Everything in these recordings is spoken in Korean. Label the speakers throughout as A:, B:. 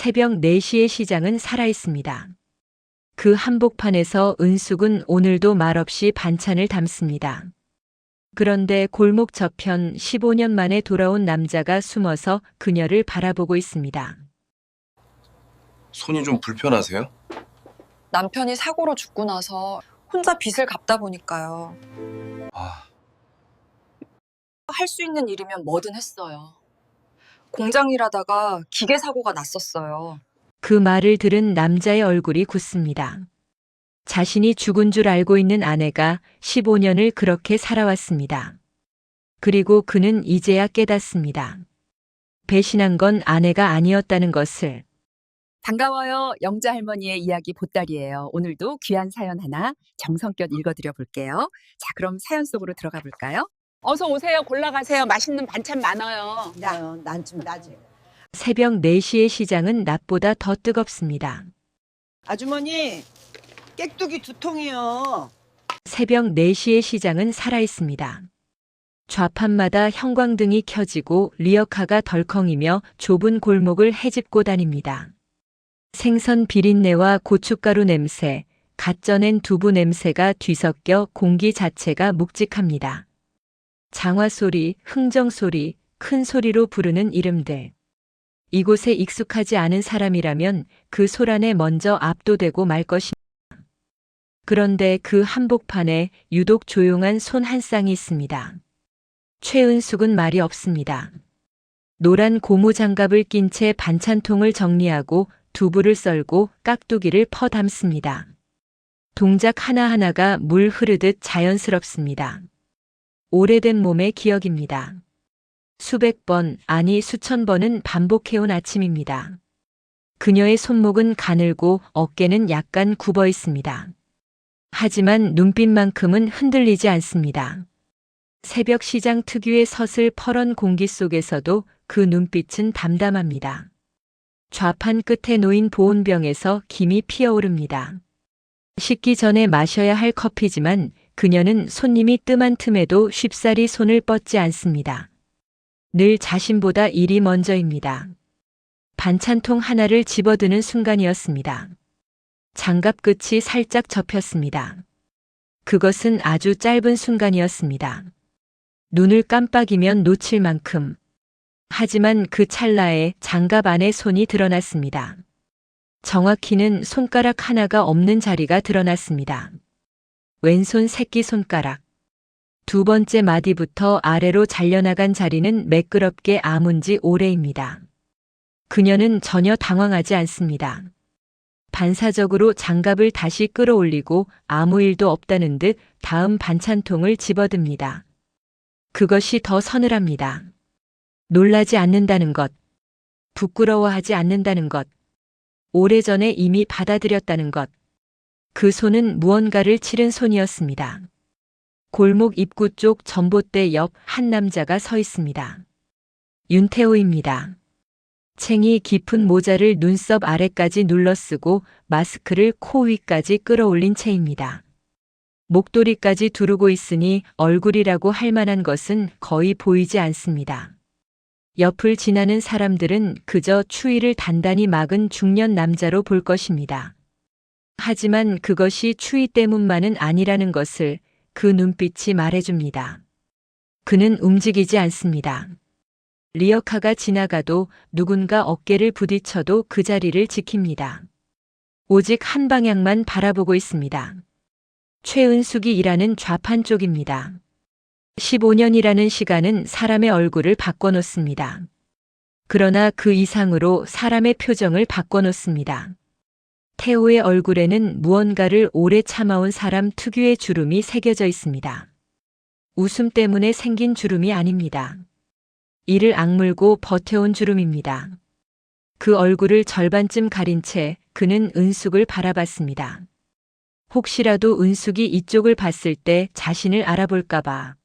A: 새벽 4시의 시장은 살아있습니다. 그 한복판에서 은숙은 오늘도 말없이 반찬을 담습니다. 그런데 골목 저편 15년 만에 돌아온 남자가 숨어서 그녀를 바라보고 있습니다.
B: 손이 좀 불편하세요?
C: 남편이 사고로 죽고 나서 혼자 빚을 갚다 보니까요.
B: 아,
C: 할 수 있는 일이면 뭐든 했어요. 공장 일하다가 기계 사고가 났었어요.
A: 그 말을 들은 남자의 얼굴이 굳습니다. 자신이 죽은 줄 알고 있는 아내가 15년을 그렇게 살아왔습니다. 그리고 그는 이제야 깨닫습니다. 배신한 건 아내가 아니었다는 것을.
D: 반가워요. 영자 할머니의 이야기 보따리예요. 오늘도 귀한 사연 하나 정성껏 읽어드려 볼게요. 자, 그럼 사연 속으로 들어가 볼까요?
E: 어서 오세요. 골라가세요. 맛있는 반찬 많아요.
F: 난 좀 나지.
A: 새벽 4시의 시장은 낮보다 더 뜨겁습니다.
F: 아주머니, 깍두기 2통이요.
A: 새벽 4시의 시장은 살아있습니다. 좌판마다 형광등이 켜지고 리어카가 덜컹이며 좁은 골목을 헤집고 다닙니다. 생선 비린내와 고춧가루 냄새, 갓 쪄낸 두부 냄새가 뒤섞여 공기 자체가 묵직합니다. 장화 소리, 흥정 소리, 큰 소리로 부르는 이름들. 이곳에 익숙하지 않은 사람이라면 그 소란에 먼저 압도되고 말 것입니다. 그런데 그 한복판에 유독 조용한 손 한 쌍이 있습니다. 최은숙은 말이 없습니다. 노란 고무 장갑을 낀 채 반찬통을 정리하고 두부를 썰고 깍두기를 퍼 담습니다. 동작 하나하나가 물 흐르듯 자연스럽습니다. 오래된 몸의 기억입니다. 수백 번, 아니 수천 번은 반복해온 아침입니다. 그녀의 손목은 가늘고 어깨는 약간 굽어 있습니다. 하지만 눈빛만큼은 흔들리지 않습니다. 새벽 시장 특유의 서슬퍼런 공기 속에서도 그 눈빛은 담담합니다. 좌판 끝에 놓인 보온병에서 김이 피어오릅니다. 식기 전에 마셔야 할 커피지만 그녀는 손님이 뜸한 틈에도 쉽사리 손을 뻗지 않습니다. 늘 자신보다 일이 먼저입니다. 반찬통 하나를 집어드는 순간이었습니다. 장갑 끝이 살짝 접혔습니다. 그것은 아주 짧은 순간이었습니다. 눈을 깜빡이면 놓칠 만큼. 하지만 그 찰나에 장갑 안에 손이 드러났습니다. 정확히는 손가락 하나가 없는 자리가 드러났습니다. 왼손 새끼손가락. 두 번째 마디부터 아래로 잘려나간 자리는 매끄럽게 아문 지 오래입니다. 그녀는 전혀 당황하지 않습니다. 반사적으로 장갑을 다시 끌어올리고 아무 일도 없다는 듯 다음 반찬통을 집어듭니다. 그것이 더 서늘합니다. 놀라지 않는다는 것, 부끄러워하지 않는다는 것, 오래전에 이미 받아들였다는 것. 그 손은 무언가를 치른 손이었습니다. 골목 입구 쪽 전봇대 옆 한 남자가 서 있습니다. 윤태호입니다. 챙이 깊은 모자를 눈썹 아래까지 눌러쓰고 마스크를 코 위까지 끌어올린 채입니다. 목도리까지 두르고 있으니 얼굴이라고 할 만한 것은 거의 보이지 않습니다. 옆을 지나는 사람들은 그저 추위를 단단히 막은 중년 남자로 볼 것입니다. 하지만 그것이 추위 때문만은 아니라는 것을 그 눈빛이 말해줍니다. 그는 움직이지 않습니다. 리어카가 지나가도 누군가 어깨를 부딪혀도 그 자리를 지킵니다. 오직 한 방향만 바라보고 있습니다. 최은숙이 일하는 좌판 쪽입니다. 15년이라는 시간은 사람의 얼굴을 바꿔놓습니다. 그러나 그 이상으로 사람의 표정을 바꿔놓습니다. 태호의 얼굴에는 무언가를 오래 참아온 사람 특유의 주름이 새겨져 있습니다. 웃음 때문에 생긴 주름이 아닙니다. 이를 악물고 버텨온 주름입니다. 그 얼굴을 절반쯤 가린 채 그는 은숙을 바라봤습니다. 혹시라도 은숙이 이쪽을 봤을 때 자신을 알아볼까봐.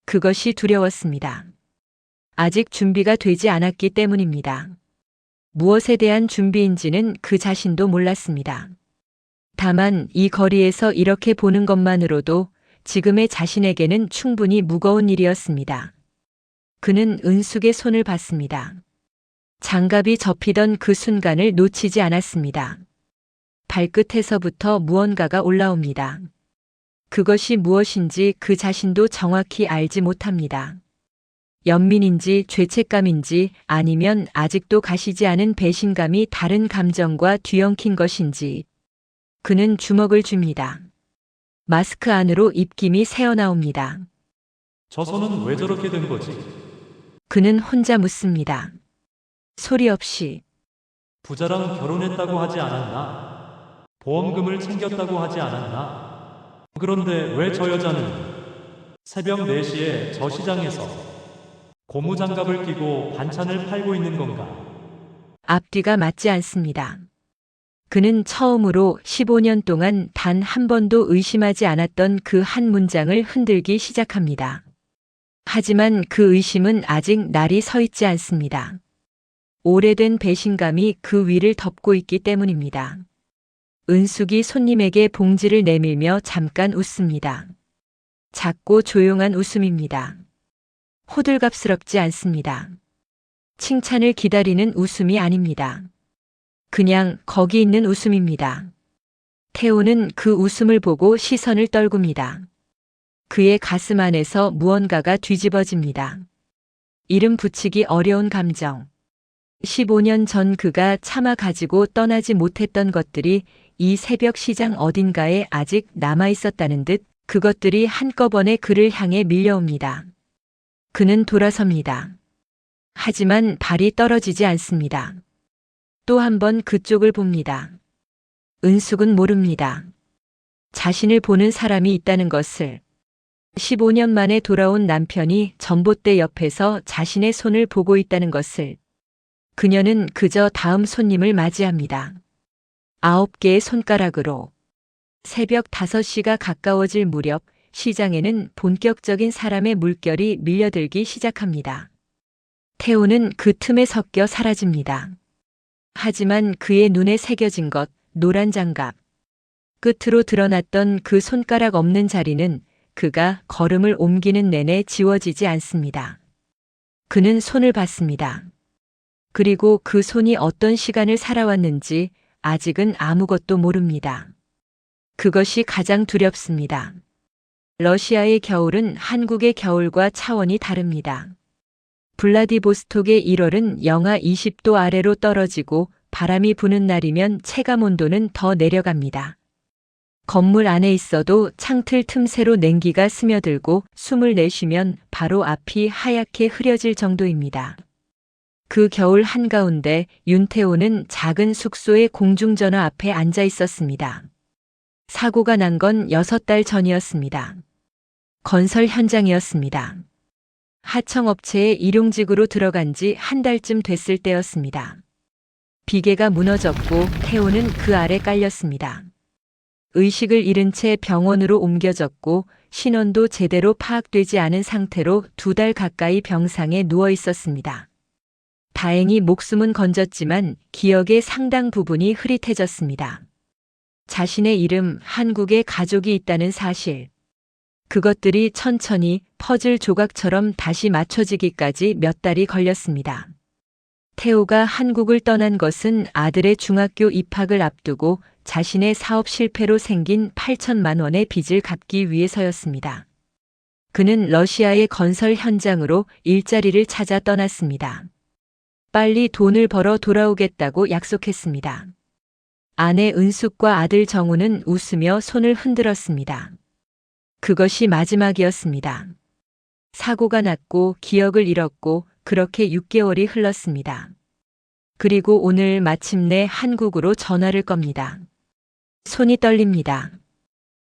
A: 그것이 두려웠습니다. 아직 준비가 되지 않았기 때문입니다. 무엇에 대한 준비인지는 그 자신도 몰랐습니다. 다만 이 거리에서 이렇게 보는 것만으로도 지금의 자신에게는 충분히 무거운 일이었습니다. 그는 은숙의 손을 봤습니다. 장갑이 접히던 그 순간을 놓치지 않았습니다. 발끝에서부터 무언가가 올라옵니다. 그것이 무엇인지 그 자신도 정확히 알지 못합니다. 연민인지 죄책감인지 아니면 아직도 가시지 않은 배신감이 다른 감정과 뒤엉킨 것인지 그는 주먹을 줍니다. 마스크 안으로 입김이 새어나옵니다.
G: 저 손은 왜 저렇게 된 거지?
A: 그는 혼자 묻습니다. 소리 없이.
G: 부자랑 결혼했다고 하지 않았나? 보험금을 챙겼다고 하지 않았나? 그런데 왜 저 여자는 새벽 4시에 저 시장에서 고무장갑을 끼고 반찬을 팔고 있는 건가?
A: 앞뒤가 맞지 않습니다. 그는 처음으로 15년 동안 단 한 번도 의심하지 않았던 그 한 문장을 흔들기 시작합니다. 하지만 그 의심은 아직 날이 서 있지 않습니다. 오래된 배신감이 그 위를 덮고 있기 때문입니다. 은숙이 손님에게 봉지를 내밀며 잠깐 웃습니다. 작고 조용한 웃음입니다. 호들갑스럽지 않습니다. 칭찬을 기다리는 웃음이 아닙니다. 그냥 거기 있는 웃음입니다. 태호는 그 웃음을 보고 시선을 떨굽니다. 그의 가슴 안에서 무언가가 뒤집어집니다. 이름 붙이기 어려운 감정. 15년 전 그가 차마 가지고 떠나지 못했던 것들이 이 새벽 시장 어딘가에 아직 남아 있었다는 듯 그것들이 한꺼번에 그를 향해 밀려옵니다. 그는 돌아섭니다. 하지만 발이 떨어지지 않습니다. 또 한 번 그쪽을 봅니다. 은숙은 모릅니다. 자신을 보는 사람이 있다는 것을. 15년 만에 돌아온 남편이 전봇대 옆에서 자신의 손을 보고 있다는 것을. 그녀는 그저 다음 손님을 맞이합니다. 9개의 손가락으로. 새벽 5시가 가까워질 무렵 시장에는 본격적인 사람의 물결이 밀려들기 시작합니다. 태호는 그 틈에 섞여 사라집니다. 하지만 그의 눈에 새겨진 것, 노란 장갑. 끝으로 드러났던 그 손가락 없는 자리는 그가 걸음을 옮기는 내내 지워지지 않습니다. 그는 손을 봤습니다. 그리고 그 손이 어떤 시간을 살아왔는지 아직은 아무것도 모릅니다. 그것이 가장 두렵습니다. 러시아의 겨울은 한국의 겨울과 차원이 다릅니다. 블라디보스톡의 1월은 영하 20도 아래로 떨어지고 바람이 부는 날이면 체감온도는 더 내려갑니다. 건물 안에 있어도 창틀 틈새로 냉기가 스며들고 숨을 내쉬면 바로 앞이 하얗게 흐려질 정도입니다. 그 겨울 한가운데 윤태호는 작은 숙소의 공중전화 앞에 앉아 있었습니다. 사고가 난 건 6달 전이었습니다. 건설 현장이었습니다. 하청업체에 일용직으로 들어간 지 한 달쯤 됐을 때였습니다. 비계가 무너졌고 태호는 그 아래 깔렸습니다. 의식을 잃은 채 병원으로 옮겨졌고 신원도 제대로 파악되지 않은 상태로 2달 가까이 병상에 누워 있었습니다. 다행히 목숨은 건졌지만 기억의 상당 부분이 흐릿해졌습니다. 자신의 이름, 한국에 가족이 있다는 사실. 그것들이 천천히 퍼즐 조각처럼 다시 맞춰지기까지 몇 달이 걸렸습니다. 태호가 한국을 떠난 것은 아들의 중학교 입학을 앞두고 자신의 사업 실패로 생긴 8천만 원의 빚을 갚기 위해서였습니다. 그는 러시아의 건설 현장으로 일자리를 찾아 떠났습니다. 빨리 돈을 벌어 돌아오겠다고 약속했습니다. 아내 은숙과 아들 정우는 웃으며 손을 흔들었습니다. 그것이 마지막이었습니다. 사고가 났고 기억을 잃었고 그렇게 6개월이 흘렀습니다. 그리고 오늘 마침내 한국으로 전화를 겁니다. 손이 떨립니다.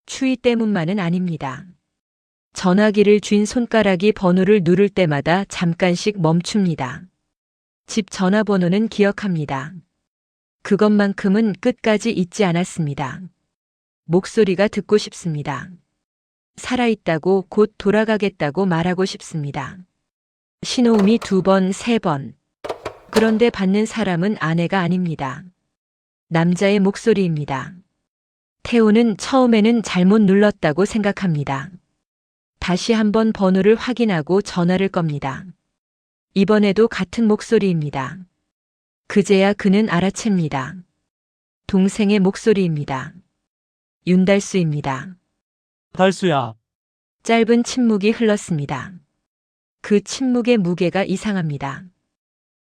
A: 추위 때문만은 아닙니다. 전화기를 쥔 손가락이 번호를 누를 때마다 잠깐씩 멈춥니다. 집 전화번호는 기억합니다. 그것만큼은 끝까지 잊지 않았습니다. 목소리가 듣고 싶습니다. 살아있다고 곧 돌아가겠다고 말하고 싶습니다. 신호음이 2번, 3번. 그런데 받는 사람은 아내가 아닙니다. 남자의 목소리입니다. 태호는 처음에는 잘못 눌렀다고 생각합니다. 다시 한번 번호를 확인하고 전화를 겁니다. 이번에도 같은 목소리입니다. 그제야 그는 알아챕니다. 동생의 목소리입니다. 윤달수입니다.
G: 달수야,
A: 짧은 침묵이 흘렀습니다. 그 침묵의 무게가 이상합니다.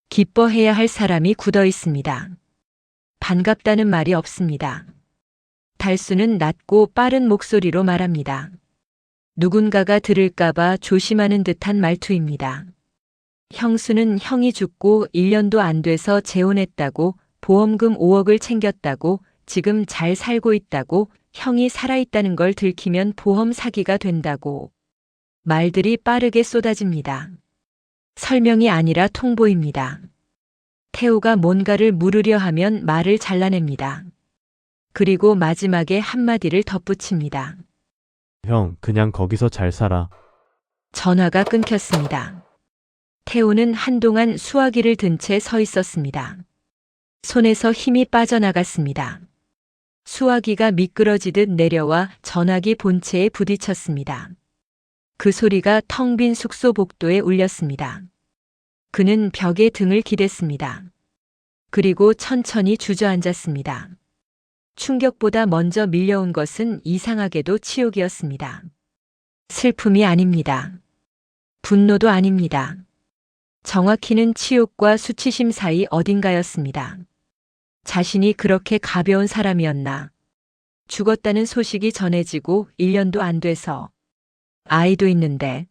A: 기뻐해야 할 사람이 굳어 있습니다. 반갑다는 말이 없습니다. 달수는 낮고 빠른 목소리로 말합니다. 누군가가 들을까봐 조심하는 듯한 말투입니다. 형수는 형이 죽고 1년도 안 돼서 재혼했다고, 보험금 5억을 챙겼다고, 지금 잘 살고 있다고, 형이 살아있다는 걸 들키면 보험 사기가 된다고. 말들이 빠르게 쏟아집니다. 설명이 아니라 통보입니다. 태우가 뭔가를 물으려 하면 말을 잘라냅니다. 그리고 마지막에 한마디를 덧붙입니다.
H: 형, 그냥 거기서 잘 살아.
A: 전화가 끊겼습니다. 태우는 한동안 수화기를 든 채 서 있었습니다. 손에서 힘이 빠져나갔습니다. 수화기가 미끄러지듯 내려와 전화기 본체에 부딪혔습니다. 그 소리가 텅 빈 숙소 복도에 울렸습니다. 그는 벽에 등을 기댔습니다. 그리고 천천히 주저앉았습니다. 충격보다 먼저 밀려온 것은 이상하게도 치욕이었습니다. 슬픔이 아닙니다. 분노도 아닙니다. 정확히는 치욕과 수치심 사이 어딘가였습니다. 자신이 그렇게 가벼운 사람이었나. 죽었다는 소식이 전해지고 1년도 안 돼서 아이도 있는데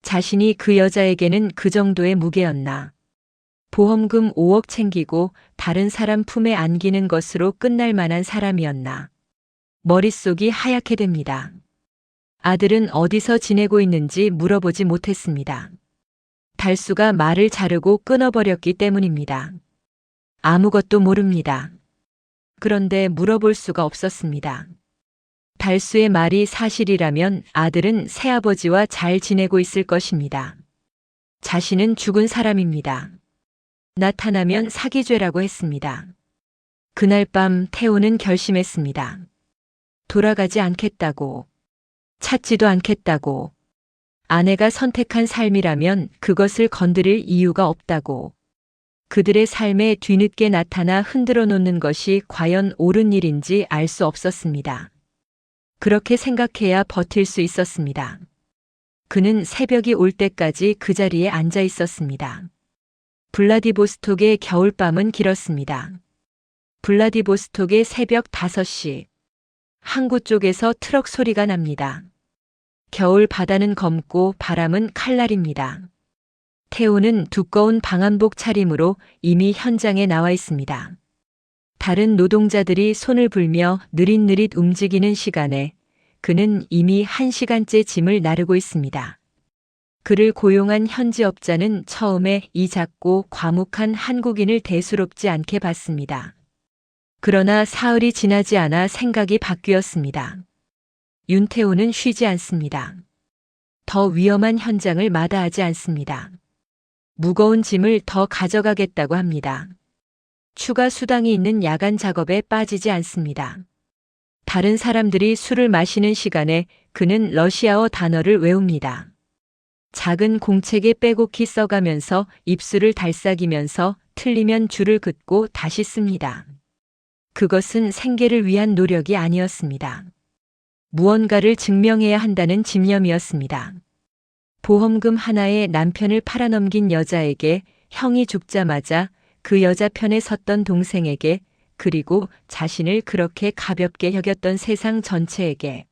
A: 자신이 그 여자에게는 그 정도의 무게였나. 보험금 5억 챙기고 다른 사람 품에 안기는 것으로 끝날 만한 사람이었나. 머릿속이 하얗게 됩니다. 아들은 어디서 지내고 있는지 물어보지 못했습니다. 달수가 말을 자르고 끊어버렸기 때문입니다. 아무것도 모릅니다. 그런데 물어볼 수가 없었습니다. 달수의 말이 사실이라면 아들은 새아버지와 잘 지내고 있을 것입니다. 자신은 죽은 사람입니다. 나타나면 사기죄라고 했습니다. 그날 밤 태호는 결심했습니다. 돌아가지 않겠다고. 찾지도 않겠다고. 아내가 선택한 삶이라면 그것을 건드릴 이유가 없다고. 그들의 삶에 뒤늦게 나타나 흔들어 놓는 것이 과연 옳은 일인지 알 수 없었습니다. 그렇게 생각해야 버틸 수 있었습니다. 그는 새벽이 올 때까지 그 자리에 앉아 있었습니다. 블라디보스톡의 겨울밤은 길었습니다. 블라디보스톡의 새벽 5시. 항구 쪽에서 트럭 소리가 납니다. 겨울 바다는 검고 바람은 칼날입니다. 태호는 두꺼운 방한복 차림으로 이미 현장에 나와 있습니다. 다른 노동자들이 손을 불며 느릿느릿 움직이는 시간에 그는 이미 1시간째 짐을 나르고 있습니다. 그를 고용한 현지업자는 처음에 이 작고 과묵한 한국인을 대수롭지 않게 봤습니다. 그러나 사흘이 지나지 않아 생각이 바뀌었습니다. 윤태호는 쉬지 않습니다. 더 위험한 현장을 마다하지 않습니다. 무거운 짐을 더 가져가겠다고 합니다. 추가 수당이 있는 야간 작업에 빠지지 않습니다. 다른 사람들이 술을 마시는 시간에 그는 러시아어 단어를 외웁니다. 작은 공책에 빼곡히 써가면서 입술을 달싹이면서 틀리면 줄을 긋고 다시 씁니다. 그것은 생계를 위한 노력이 아니었습니다. 무언가를 증명해야 한다는 집념이었습니다. 보험금 하나에 남편을 팔아넘긴 여자에게, 형이 죽자마자 그 여자 편에 섰던 동생에게, 그리고 자신을 그렇게 가볍게 여겼던 세상 전체에게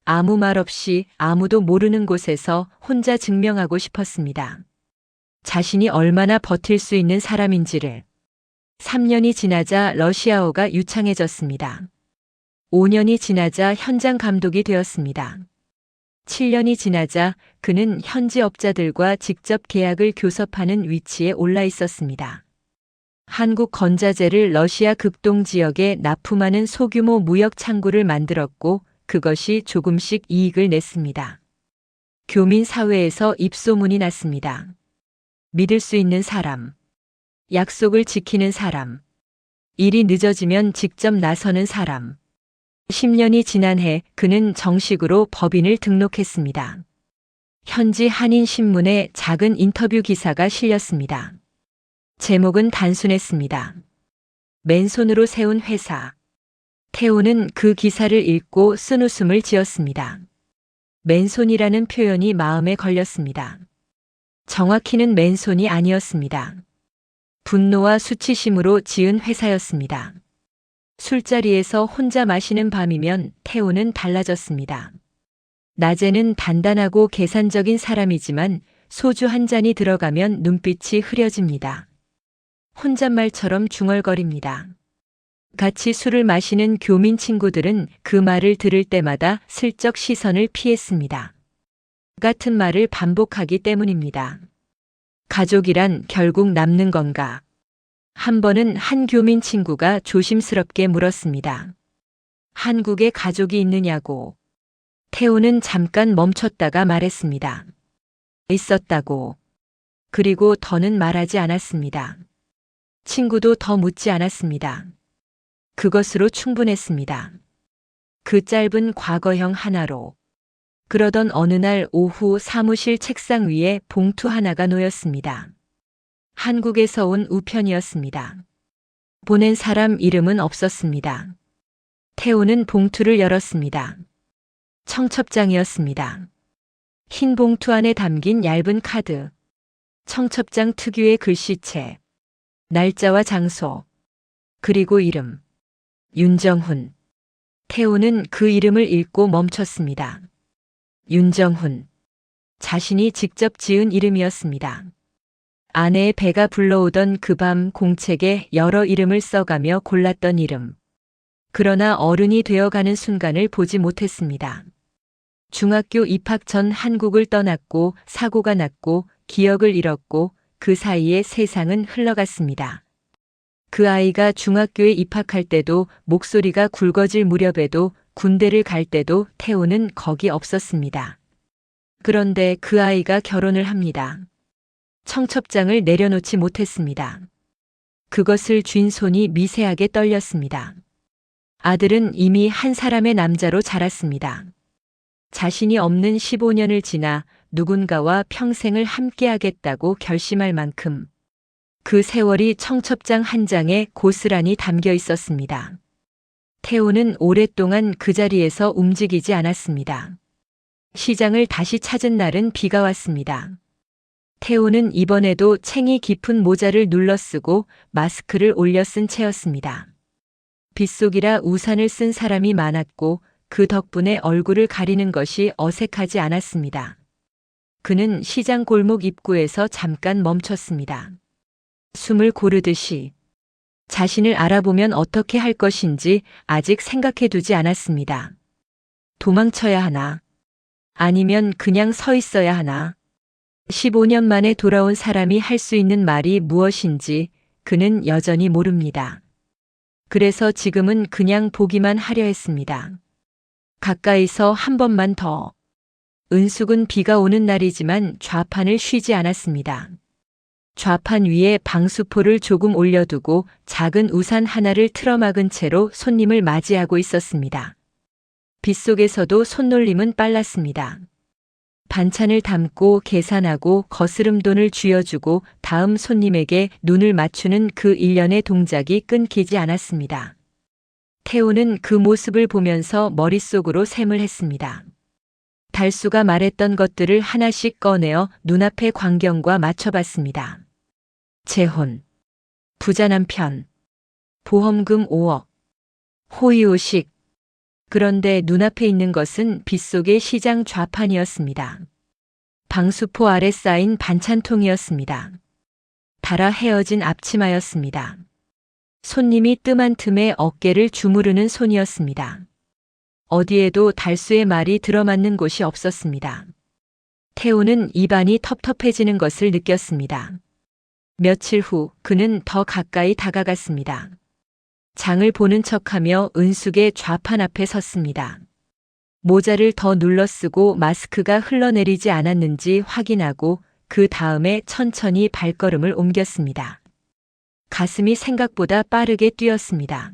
A: 아무 말 없이 아무도 모르는 곳에서 혼자 증명하고 싶었습니다. 자신이 얼마나 버틸 수 있는 사람인지를. 3년이 지나자 러시아어가 유창해졌습니다. 5년이 지나자 현장 감독이 되었습니다. 7년이 지나자 그는 현지 업자들과 직접 계약을 교섭하는 위치에 올라 있었습니다. 한국 건자재를 러시아 극동 지역에 납품하는 소규모 무역 창구를 만들었고 그것이 조금씩 이익을 냈습니다. 교민 사회에서 입소문이 났습니다. 믿을 수 있는 사람, 약속을 지키는 사람, 일이 늦어지면 직접 나서는 사람. 10년이 지난 해 그는 정식으로 법인을 등록했습니다. 현지 한인 신문에 작은 인터뷰 기사가 실렸습니다. 제목은 단순했습니다. 맨손으로 세운 회사. 태호는 그 기사를 읽고 쓴웃음을 지었습니다. 맨손이라는 표현이 마음에 걸렸습니다. 정확히는 맨손이 아니었습니다. 분노와 수치심으로 지은 회사였습니다. 술자리에서 혼자 마시는 밤이면 태호는 달라졌습니다. 낮에는 단단하고 계산적인 사람이지만 소주 한 잔이 들어가면 눈빛이 흐려집니다. 혼잣말처럼 중얼거립니다. 같이 술을 마시는 교민 친구들은 그 말을 들을 때마다 슬쩍 시선을 피했습니다. 같은 말을 반복하기 때문입니다. 가족이란 결국 남는 건가? 한 번은 한 교민 친구가 조심스럽게 물었습니다. 한국에 가족이 있느냐고. 태호는 잠깐 멈췄다가 말했습니다. 있었다고. 그리고 더는 말하지 않았습니다. 친구도 더 묻지 않았습니다. 그것으로 충분했습니다. 그 짧은 과거형 하나로. 그러던 어느 날 오후 사무실 책상 위에 봉투 하나가 놓였습니다. 한국에서 온 우편이었습니다. 보낸 사람 이름은 없었습니다. 태호는 봉투를 열었습니다. 청첩장이었습니다. 흰 봉투 안에 담긴 얇은 카드. 청첩장 특유의 글씨체. 날짜와 장소. 그리고 이름. 윤정훈. 태호는 그 이름을 읽고 멈췄습니다. 윤정훈. 자신이 직접 지은 이름이었습니다. 아내의 배가 불러오던 그 밤 공책에 여러 이름을 써가며 골랐던 이름. 그러나 어른이 되어가는 순간을 보지 못했습니다. 중학교 입학 전 한국을 떠났고 사고가 났고 기억을 잃었고 그 사이에 세상은 흘러갔습니다. 그 아이가 중학교에 입학할 때도 목소리가 굵어질 무렵에도 군대를 갈 때도 태호는 거기 없었습니다. 그런데 그 아이가 결혼을 합니다. 청첩장을 내려놓지 못했습니다. 그것을 쥔 손이 미세하게 떨렸습니다. 아들은 이미 한 사람의 남자로 자랐습니다. 자신이 없는 15년을 지나 누군가와 평생을 함께하겠다고 결심할 만큼 그 세월이 청첩장 한 장에 고스란히 담겨 있었습니다. 태호는 오랫동안 그 자리에서 움직이지 않았습니다. 시장을 다시 찾은 날은 비가 왔습니다. 태호는 이번에도 챙이 깊은 모자를 눌러쓰고 마스크를 올려 쓴 채였습니다. 빗속이라 우산을 쓴 사람이 많았고 그 덕분에 얼굴을 가리는 것이 어색하지 않았습니다. 그는 시장 골목 입구에서 잠깐 멈췄습니다. 숨을 고르듯이 자신을 알아보면 어떻게 할 것인지 아직 생각해 두지 않았습니다. 도망쳐야 하나? 아니면 그냥 서 있어야 하나? 15년 만에 돌아온 사람이 할 수 있는 말이 무엇인지 그는 여전히 모릅니다. 그래서 지금은 그냥 보기만 하려 했습니다. 가까이서 한 번만 더. 은숙은 비가 오는 날이지만 좌판을 쉬지 않았습니다. 좌판 위에 방수포를 조금 올려두고 작은 우산 하나를 틀어막은 채로 손님을 맞이하고 있었습니다. 빗속에서도 손놀림은 빨랐습니다. 반찬을 담고 계산하고 거스름 돈을 쥐어주고 다음 손님에게 눈을 맞추는 그 일련의 동작이 끊기지 않았습니다. 태호는 그 모습을 보면서 머릿속으로 셈을 했습니다. 달수가 말했던 것들을 하나씩 꺼내어 눈앞의 광경과 맞춰봤습니다. 재혼, 부자 남편, 보험금 5억, 호의호식. 그런데 눈앞에 있는 것은 빗속의 시장 좌판이었습니다. 방수포 아래 쌓인 반찬통이었습니다. 달아 헤어진 앞치마였습니다. 손님이 뜸한 틈에 어깨를 주무르는 손이었습니다. 어디에도 달수의 말이 들어맞는 곳이 없었습니다. 태호는 입안이 텁텁해지는 것을 느꼈습니다. 며칠 후 그는 더 가까이 다가갔습니다. 장을 보는 척하며 은숙의 좌판 앞에 섰습니다. 모자를 더 눌러쓰고 마스크가 흘러내리지 않았는지 확인하고 그 다음에 천천히 발걸음을 옮겼습니다. 가슴이 생각보다 빠르게 뛰었습니다.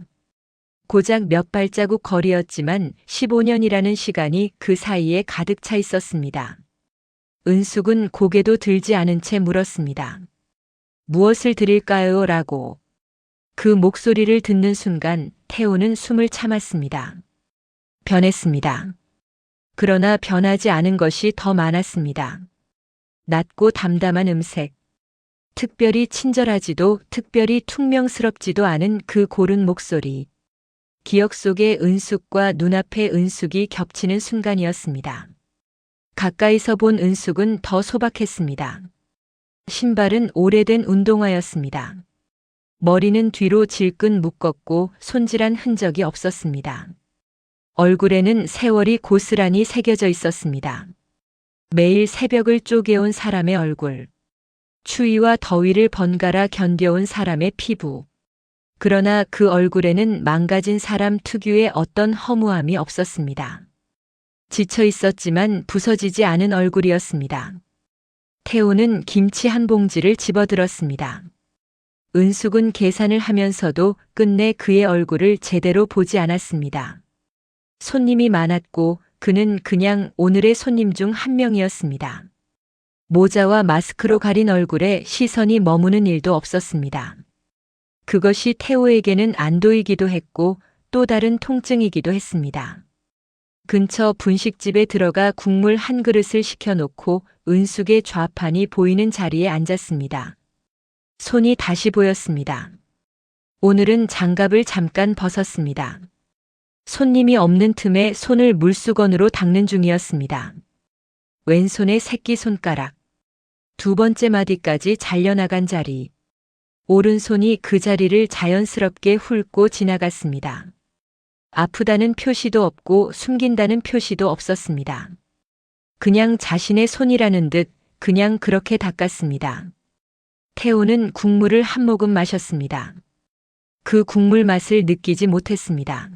A: 고작 몇 발자국 거리였지만 15년이라는 시간이 그 사이에 가득 차 있었습니다. 은숙은 고개도 들지 않은 채 물었습니다. 무엇을 드릴까요? 라고. 그 목소리를 듣는 순간 태호는 숨을 참았습니다. 변했습니다. 그러나 변하지 않은 것이 더 많았습니다. 낮고 담담한 음색. 특별히 친절하지도 특별히 퉁명스럽지도 않은 그 고른 목소리. 기억 속의 은숙과 눈앞의 은숙이 겹치는 순간이었습니다. 가까이서 본 은숙은 더 소박했습니다. 신발은 오래된 운동화였습니다. 머리는 뒤로 질끈 묶었고 손질한 흔적이 없었습니다. 얼굴에는 세월이 고스란히 새겨져 있었습니다. 매일 새벽을 쪼개온 사람의 얼굴. 추위와 더위를 번갈아 견뎌온 사람의 피부. 그러나 그 얼굴에는 망가진 사람 특유의 어떤 허무함이 없었습니다. 지쳐 있었지만 부서지지 않은 얼굴이었습니다. 태호는 김치 한 봉지를 집어들었습니다. 은숙은 계산을 하면서도 끝내 그의 얼굴을 제대로 보지 않았습니다. 손님이 많았고 그는 그냥 오늘의 손님 중 한 명이었습니다. 모자와 마스크로 가린 얼굴에 시선이 머무는 일도 없었습니다. 그것이 태호에게는 안도이기도 했고 또 다른 통증이기도 했습니다. 근처 분식집에 들어가 국물 한 그릇을 시켜놓고 은숙의 좌판이 보이는 자리에 앉았습니다. 손이 다시 보였습니다. 오늘은 장갑을 잠깐 벗었습니다. 손님이 없는 틈에 손을 물수건으로 닦는 중이었습니다. 왼손의 새끼손가락. 두 번째 마디까지 잘려나간 자리. 오른손이 그 자리를 자연스럽게 훑고 지나갔습니다. 아프다는 표시도 없고 숨긴다는 표시도 없었습니다. 그냥 자신의 손이라는 듯 그냥 그렇게 닦았습니다. 태호는 국물을 한 모금 마셨습니다. 그 국물 맛을 느끼지 못했습니다.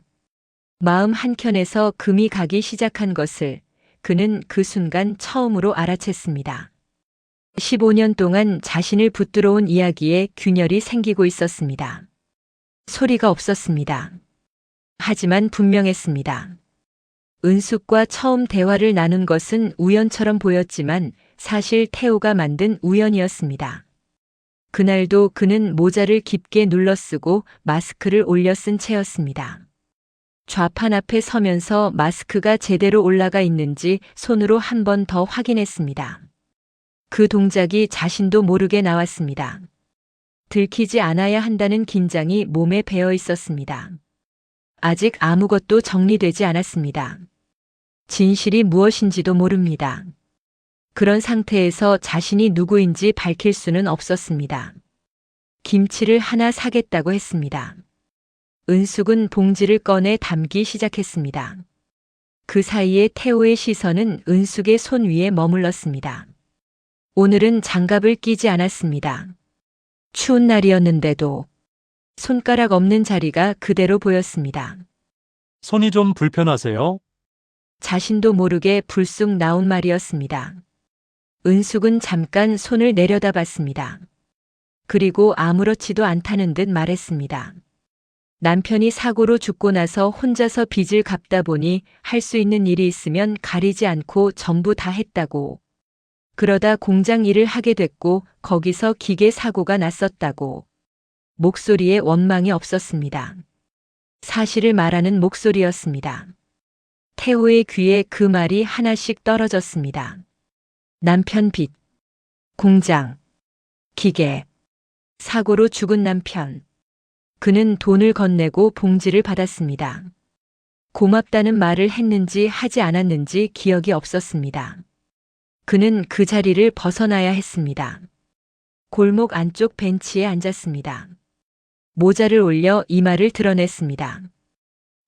A: 마음 한켠에서 금이 가기 시작한 것을 그는 그 순간 처음으로 알아챘습니다. 15년 동안 자신을 붙들어온 이야기에 균열이 생기고 있었습니다. 소리가 없었습니다. 하지만 분명했습니다. 은숙과 처음 대화를 나눈 것은 우연처럼 보였지만 사실 태호가 만든 우연이었습니다. 그날도 그는 모자를 깊게 눌러 쓰고 마스크를 올려 쓴 채였습니다. 좌판 앞에 서면서 마스크가 제대로 올라가 있는지 손으로 한 번 더 확인했습니다. 그 동작이 자신도 모르게 나왔습니다. 들키지 않아야 한다는 긴장이 몸에 배어 있었습니다. 아직 아무것도 정리되지 않았습니다. 진실이 무엇인지도 모릅니다. 그런 상태에서 자신이 누구인지 밝힐 수는 없었습니다. 김치를 하나 사겠다고 했습니다. 은숙은 봉지를 꺼내 담기 시작했습니다. 그 사이에 태호의 시선은 은숙의 손 위에 머물렀습니다. 오늘은 장갑을 끼지 않았습니다. 추운 날이었는데도 손가락 없는 자리가 그대로 보였습니다.
G: 손이 좀 불편하세요?
A: 자신도 모르게 불쑥 나온 말이었습니다. 은숙은 잠깐 손을 내려다봤습니다. 그리고 아무렇지도 않다는 듯 말했습니다. 남편이 사고로 죽고 나서 혼자서 빚을 갚다 보니 할 수 있는 일이 있으면 가리지 않고 전부 다 했다고. 그러다 공장 일을 하게 됐고 거기서 기계 사고가 났었다고. 목소리에 원망이 없었습니다. 사실을 말하는 목소리였습니다. 태호의 귀에 그 말이 하나씩 떨어졌습니다. 남편 빚, 공장, 기계, 사고로 죽은 남편. 그는 돈을 건네고 봉지를 받았습니다. 고맙다는 말을 했는지 하지 않았는지 기억이 없었습니다. 그는 그 자리를 벗어나야 했습니다. 골목 안쪽 벤치에 앉았습니다. 모자를 올려 이마를 드러냈습니다.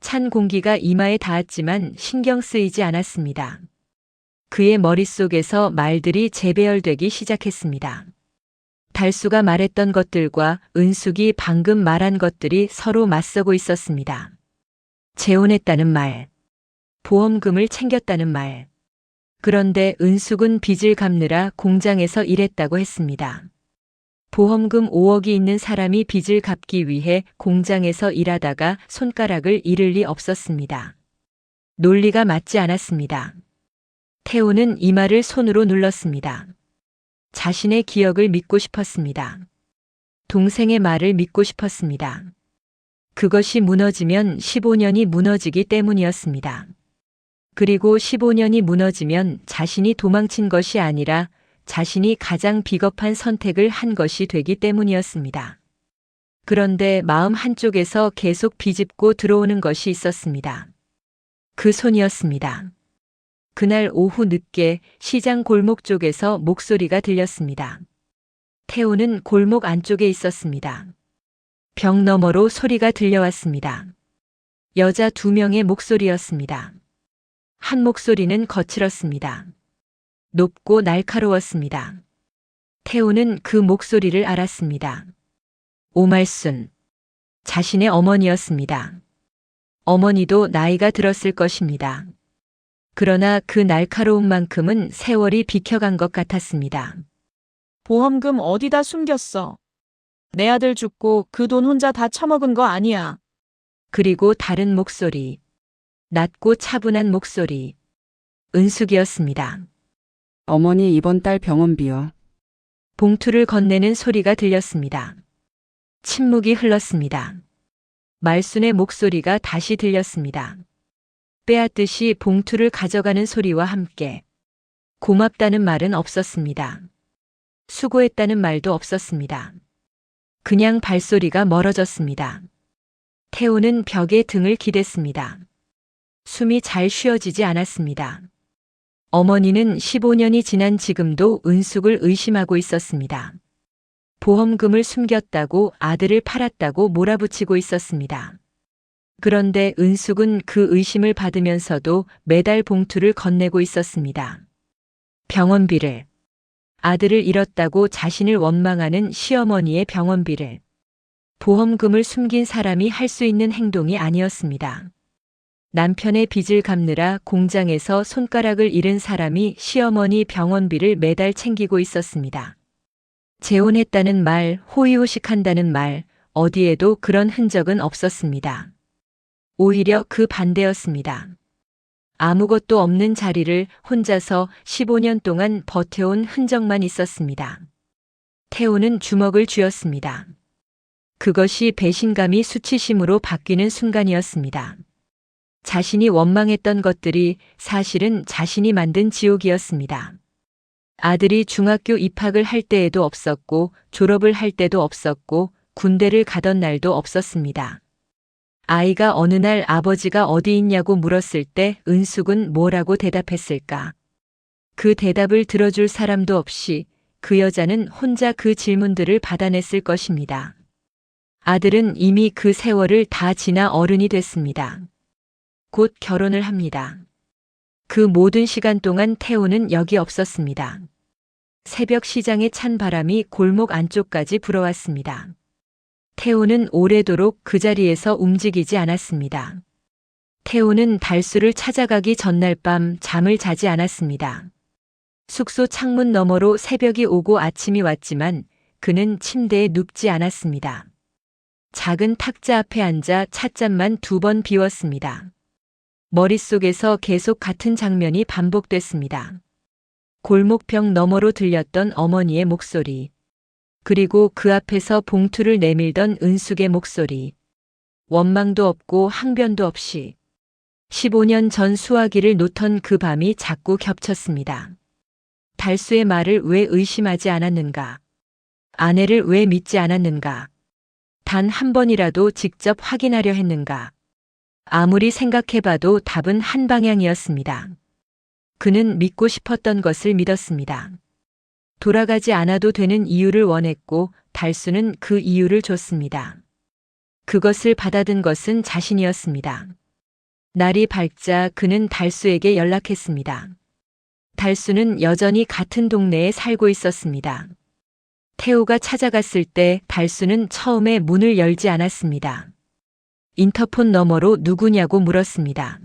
A: 찬 공기가 이마에 닿았지만 신경 쓰이지 않았습니다. 그의 머릿속에서 말들이 재배열되기 시작했습니다. 달수가 말했던 것들과 은숙이 방금 말한 것들이 서로 맞서고 있었습니다. 재혼했다는 말, 보험금을 챙겼다는 말. 그런데 은숙은 빚을 갚느라 공장에서 일했다고 했습니다. 보험금 5억이 있는 사람이 빚을 갚기 위해 공장에서 일하다가 손가락을 잃을 리 없었습니다. 논리가 맞지 않았습니다. 태호는 이마를 손으로 눌렀습니다. 자신의 기억을 믿고 싶었습니다. 동생의 말을 믿고 싶었습니다. 그것이 무너지면 15년이 무너지기 때문이었습니다. 그리고 15년이 무너지면 자신이 도망친 것이 아니라 자신이 가장 비겁한 선택을 한 것이 되기 때문이었습니다. 그런데 마음 한쪽에서 계속 비집고 들어오는 것이 있었습니다. 그 손이었습니다. 그날 오후 늦게 시장 골목 쪽에서 목소리가 들렸습니다. 태우는 골목 안쪽에 있었습니다. 벽 너머로 소리가 들려왔습니다. 여자 2명의 목소리였습니다. 한 목소리는 거칠었습니다. 높고 날카로웠습니다. 태우는 그 목소리를 알았습니다. 오말순. 자신의 어머니였습니다. 어머니도 나이가 들었을 것입니다. 그러나 그 날카로움만큼은 세월이 비켜간 것 같았습니다.
I: 보험금 어디다 숨겼어? 내 아들 죽고 그 돈 혼자 다 처먹은 거 아니야.
A: 그리고 다른 목소리. 낮고 차분한 목소리. 은숙이었습니다.
E: 어머니 이번 달 병원비요.
A: 봉투를 건네는 소리가 들렸습니다. 침묵이 흘렀습니다. 말순의 목소리가 다시 들렸습니다. 빼앗듯이 봉투를 가져가는 소리와 함께 고맙다는 말은 없었습니다. 수고했다는 말도 없었습니다. 그냥 발소리가 멀어졌습니다. 태우는 벽에 등을 기댔습니다. 숨이 잘 쉬어지지 않았습니다. 어머니는 15년이 지난 지금도 은숙을 의심하고 있었습니다. 보험금을 숨겼다고 아들을 팔았다고 몰아붙이고 있었습니다. 그런데 은숙은 그 의심을 받으면서도 매달 봉투를 건네고 있었습니다. 병원비를, 아들을 잃었다고 자신을 원망하는 시어머니의 병원비를, 보험금을 숨긴 사람이 할 수 있는 행동이 아니었습니다. 남편의 빚을 갚느라 공장에서 손가락을 잃은 사람이 시어머니 병원비를 매달 챙기고 있었습니다. 재혼했다는 말, 호의호식한다는 말, 어디에도 그런 흔적은 없었습니다. 오히려 그 반대였습니다. 아무것도 없는 자리를 혼자서 15년 동안 버텨온 흔적만 있었습니다. 태우는 주먹을 쥐었습니다. 그것이 배신감이 수치심으로 바뀌는 순간이었습니다. 자신이 원망했던 것들이 사실은 자신이 만든 지옥이었습니다. 아들이 중학교 입학을 할 때에도 없었고 졸업을 할 때도 없었고 군대를 가던 날도 없었습니다. 아이가 어느 날 아버지가 어디 있냐고 물었을 때 은숙은 뭐라고 대답했을까? 그 대답을 들어줄 사람도 없이 그 여자는 혼자 그 질문들을 받아냈을 것입니다. 아들은 이미 그 세월을 다 지나 어른이 됐습니다. 곧 결혼을 합니다. 그 모든 시간 동안 태우는 여기 없었습니다. 새벽 시장의 찬 바람이 골목 안쪽까지 불어왔습니다. 태우는 오래도록 그 자리에서 움직이지 않았습니다. 태우는 달수를 찾아가기 전날 밤 잠을 자지 않았습니다. 숙소 창문 너머로 새벽이 오고 아침이 왔지만 그는 침대에 눕지 않았습니다. 작은 탁자 앞에 앉아 찻잔만 2번 비웠습니다. 머릿속에서 계속 같은 장면이 반복됐습니다. 골목벽 너머로 들렸던 어머니의 목소리, 그리고 그 앞에서 봉투를 내밀던 은숙의 목소리. 원망도 없고 항변도 없이 15년 전 수화기를 놓던 그 밤이 자꾸 겹쳤습니다. 달수의 말을 왜 의심하지 않았는가? 아내를 왜 믿지 않았는가? 단 한 번이라도 직접 확인하려 했는가? 아무리 생각해봐도 답은 한 방향이었습니다. 그는 믿고 싶었던 것을 믿었습니다. 돌아가지 않아도 되는 이유를 원했고 달수는 그 이유를 줬습니다. 그것을 받아든 것은 자신이었습니다. 날이 밝자 그는 달수에게 연락했습니다. 달수는 여전히 같은 동네에 살고 있었습니다. 태우가 찾아갔을 때 달수는 처음에 문을 열지 않았습니다. 인터폰 너머로 누구냐고 물었습니다.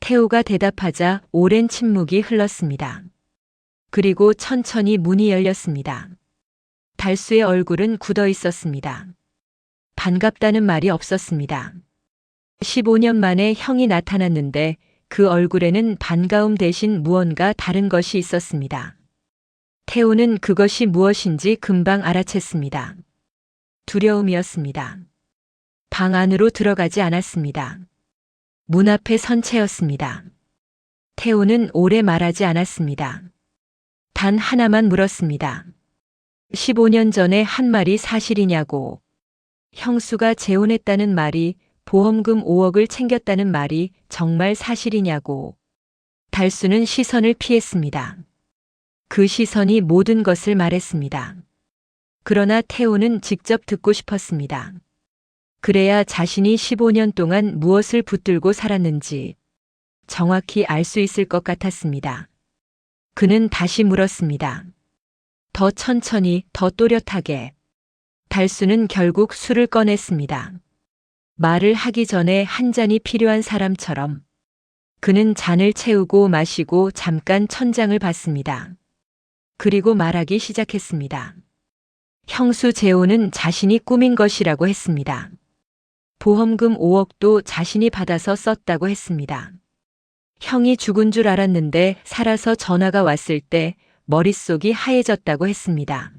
A: 태우가 대답하자 오랜 침묵이 흘렀습니다. 그리고 천천히 문이 열렸습니다. 달수의 얼굴은 굳어 있었습니다. 반갑다는 말이 없었습니다. 15년 만에 형이 나타났는데 그 얼굴에는 반가움 대신 무언가 다른 것이 있었습니다. 태우는 그것이 무엇인지 금방 알아챘습니다. 두려움이었습니다. 방 안으로 들어가지 않았습니다. 문 앞에 선 채였습니다. 태우는 오래 말하지 않았습니다. 단 하나만 물었습니다. 15년 전에 한 말이 사실이냐고. 형수가 재혼했다는 말이, 보험금 5억을 챙겼다는 말이 정말 사실이냐고. 달수는 시선을 피했습니다. 그 시선이 모든 것을 말했습니다. 그러나 태우는 직접 듣고 싶었습니다. 그래야 자신이 15년 동안 무엇을 붙들고 살았는지 정확히 알 수 있을 것 같았습니다. 그는 다시 물었습니다. 더 천천히, 더 또렷하게. 달수는 결국 술을 꺼냈습니다. 말을 하기 전에 한 잔이 필요한 사람처럼 그는 잔을 채우고 마시고 잠깐 천장을 봤습니다. 그리고 말하기 시작했습니다. 형수 재혼은 자신이 꾸민 것이라고 했습니다. 보험금 5억도 자신이 받아서 썼다고 했습니다. 형이 죽은 줄 알았는데 살아서 전화가 왔을 때 머릿속이 하얘졌다고 했습니다.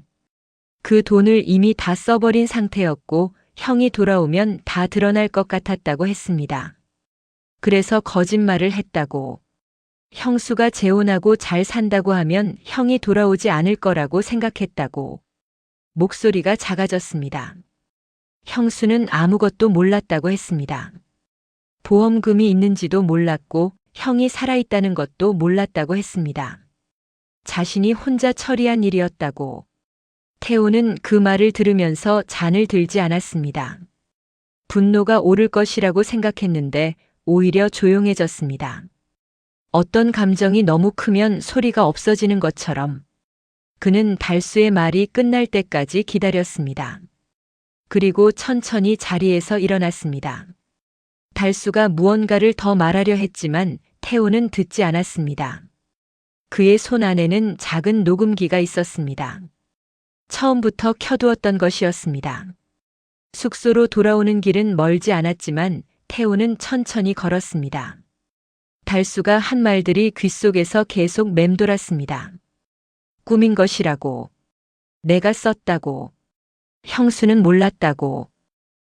A: 그 돈을 이미 다 써버린 상태였고 형이 돌아오면 다 드러날 것 같았다고 했습니다. 그래서 거짓말을 했다고. 형수가 재혼하고 잘 산다고 하면 형이 돌아오지 않을 거라고 생각했다고. 목소리가 작아졌습니다. 형수는 아무것도 몰랐다고 했습니다. 보험금이 있는지도 몰랐고 형이 살아있다는 것도 몰랐다고 했습니다. 자신이 혼자 처리한 일이었다고. 태우는 그 말을 들으면서 잔을 들지 않았습니다. 분노가 오를 것이라고 생각했는데 오히려 조용해졌습니다. 어떤 감정이 너무 크면 소리가 없어지는 것처럼 그는 달수의 말이 끝날 때까지 기다렸습니다. 그리고 천천히 자리에서 일어났습니다. 달수가 무언가를 더 말하려 했지만 태우는 듣지 않았습니다. 그의 손 안에는 작은 녹음기가 있었습니다. 처음부터 켜두었던 것이었습니다. 숙소로 돌아오는 길은 멀지 않았지만 태우는 천천히 걸었습니다. 달수가 한 말들이 귓속에서 계속 맴돌았습니다. 꾸민 것이라고. 내가 썼다고. 형수는 몰랐다고.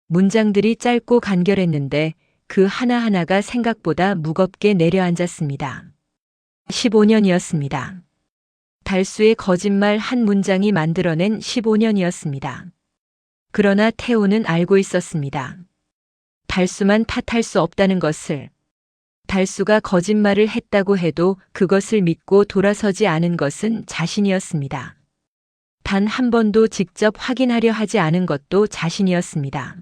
A: 문장들이 짧고 간결했는데 그 하나하나가 생각보다 무겁게 내려앉았습니다. 15년이었습니다. 달수의 거짓말 한 문장이 만들어낸 15년이었습니다. 그러나 태우는 알고 있었습니다. 달수만 탓할 수 없다는 것을. 달수가 거짓말을 했다고 해도 그것을 믿고 돌아서지 않은 것은 자신이었습니다. 단 한 번도 직접 확인하려 하지 않은 것도 자신이었습니다.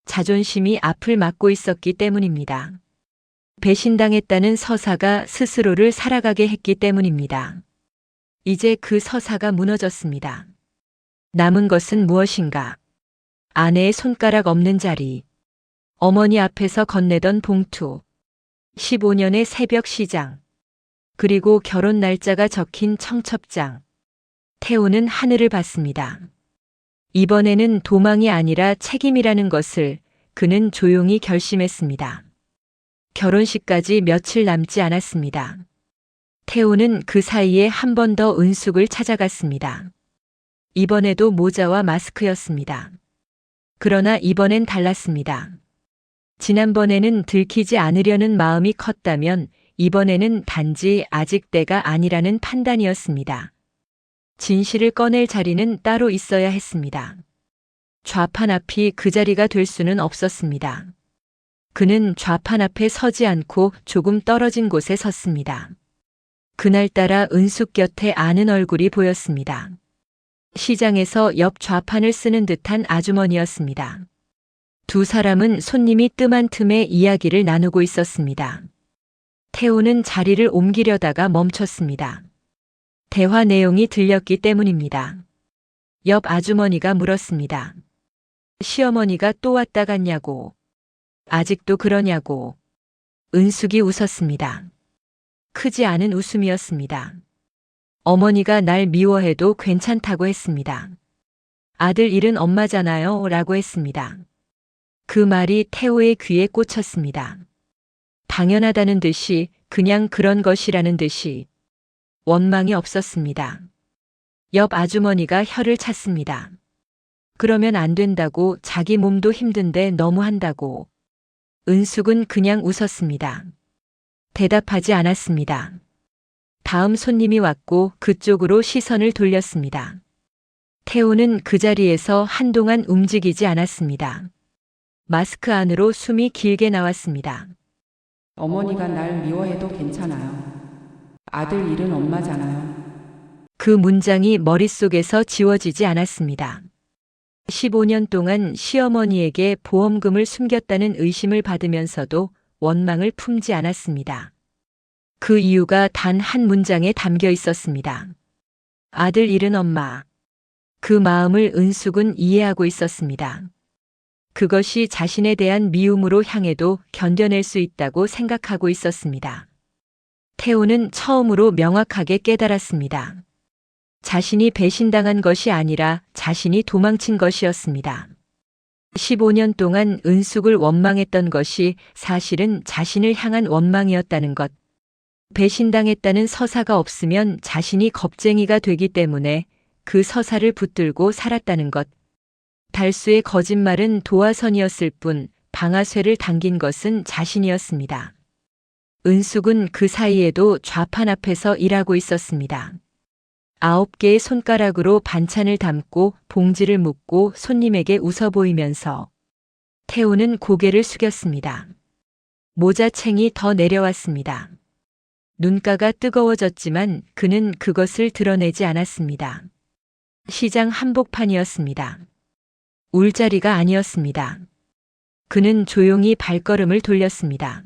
A: 자존심이 앞을 막고 있었기 때문입니다. 배신당했다는 서사가 스스로를 살아가게 했기 때문입니다. 이제 그 서사가 무너졌습니다. 남은 것은 무엇인가? 아내의 손가락 없는 자리. 어머니 앞에서 건네던 봉투. 15년의 새벽 시장. 그리고 결혼 날짜가 적힌 청첩장. 태우는 하늘을 봤습니다. 이번에는 도망이 아니라 책임이라는 것을 그는 조용히 결심했습니다. 결혼식까지 며칠 남지 않았습니다. 태우는 그 사이에 한 번 더 은숙을 찾아갔습니다. 이번에도 모자와 마스크였습니다. 그러나 이번엔 달랐습니다. 지난번에는 들키지 않으려는 마음이 컸다면 이번에는 단지 아직 때가 아니라는 판단이었습니다. 진실을 꺼낼 자리는 따로 있어야 했습니다. 좌판 앞이 그 자리가 될 수는 없었습니다. 그는 좌판 앞에 서지 않고 조금 떨어진 곳에 섰습니다. 그날따라 은숙 곁에 아는 얼굴이 보였습니다. 시장에서 옆 좌판을 쓰는 듯한 아주머니였습니다. 두 사람은 손님이 뜸한 틈에 이야기를 나누고 있었습니다. 태우는 자리를 옮기려다가 멈췄습니다. 대화 내용이 들렸기 때문입니다. 옆 아주머니가 물었습니다. 시어머니가 또 왔다 갔냐고. 아직도 그러냐고. 은숙이 웃었습니다. 크지 않은 웃음이었습니다. 어머니가 날 미워해도 괜찮다고 했습니다. 아들 잃은 엄마잖아요 라고 했습니다. 그 말이 태우의 귀에 꽂혔습니다. 당연하다는 듯이, 그냥 그런 것이라는 듯이. 원망이 없었습니다. 옆 아주머니가 혀를 찼습니다. 그러면 안 된다고, 자기 몸도 힘든데 너무 한다고. 은숙은 그냥 웃었습니다. 대답하지 않았습니다. 다음 손님이 왔고 그쪽으로 시선을 돌렸습니다. 태호는 그 자리에서 한동안 움직이지 않았습니다. 마스크 안으로 숨이 길게 나왔습니다.
J: 어머니가 날 미워해도 괜찮아요. 아들 일은 엄마잖아요.
A: 그 문장이 머릿속에서 지워지지 않았습니다. 15년 동안 시어머니에게 보험금을 숨겼다는 의심을 받으면서도 원망을 품지 않았습니다. 그 이유가 단 한 문장에 담겨 있었습니다. 아들 잃은 엄마. 그 마음을 은숙은 이해하고 있었습니다. 그것이 자신에 대한 미움으로 향해도 견뎌낼 수 있다고 생각하고 있었습니다. 태호는 처음으로 명확하게 깨달았습니다. 자신이 배신당한 것이 아니라 자신이 도망친 것이었습니다. 15년 동안 은숙을 원망했던 것이 사실은 자신을 향한 원망이었다는 것. 배신당했다는 서사가 없으면 자신이 겁쟁이가 되기 때문에 그 서사를 붙들고 살았다는 것. 달수의 거짓말은 도화선이었을 뿐 방아쇠를 당긴 것은 자신이었습니다. 은숙은 그 사이에도 좌판 앞에서 일하고 있었습니다. 9개의 손가락으로 반찬을 담고 봉지를 묶고 손님에게 웃어 보이면서 태호는 고개를 숙였습니다. 모자챙이 더 내려왔습니다. 눈가가 뜨거워졌지만 그는 그것을 드러내지 않았습니다. 시장 한복판이었습니다. 울 자리가 아니었습니다. 그는 조용히 발걸음을 돌렸습니다.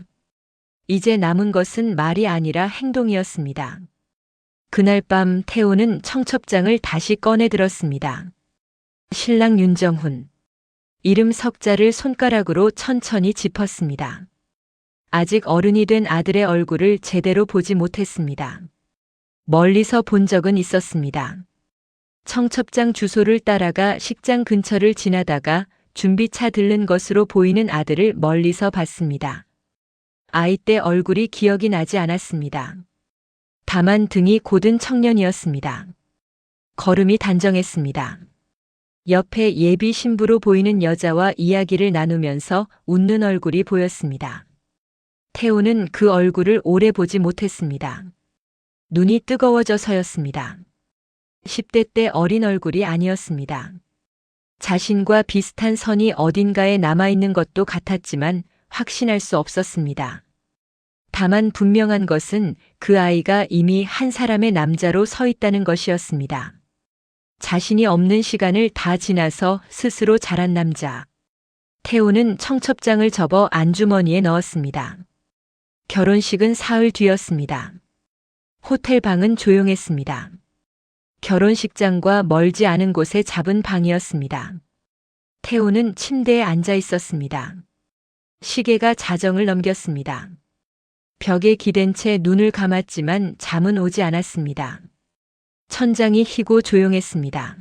A: 이제 남은 것은 말이 아니라 행동이었습니다. 그날 밤 태호는 청첩장을 다시 꺼내 들었습니다. 신랑 윤정훈. 이름 석자를 손가락으로 천천히 짚었습니다. 아직 어른이 된 아들의 얼굴을 제대로 보지 못했습니다. 멀리서 본 적은 있었습니다. 청첩장 주소를 따라가 식장 근처를 지나다가 준비차 들른 것으로 보이는 아들을 멀리서 봤습니다. 아이 때 얼굴이 기억이 나지 않았습니다. 다만 등이 곧은 청년이었습니다. 걸음이 단정했습니다. 옆에 예비 신부로 보이는 여자와 이야기를 나누면서 웃는 얼굴이 보였습니다. 태호는 그 얼굴을 오래 보지 못했습니다. 눈이 뜨거워져서였습니다. 10대 때 어린 얼굴이 아니었습니다. 자신과 비슷한 선이 어딘가에 남아있는 것도 같았지만 확신할 수 없었습니다. 다만 분명한 것은 그 아이가 이미 한 사람의 남자로 서 있다는 것이었습니다. 자신이 없는 시간을 다 지나서 스스로 자란 남자. 태호는 청첩장을 접어 안주머니에 넣었습니다. 결혼식은 사흘 뒤였습니다. 호텔 방은 조용했습니다. 결혼식장과 멀지 않은 곳에 잡은 방이었습니다. 태호는 침대에 앉아 있었습니다. 시계가 자정을 넘겼습니다. 벽에 기댄 채 눈을 감았지만 잠은 오지 않았습니다. 천장이 희고 조용했습니다.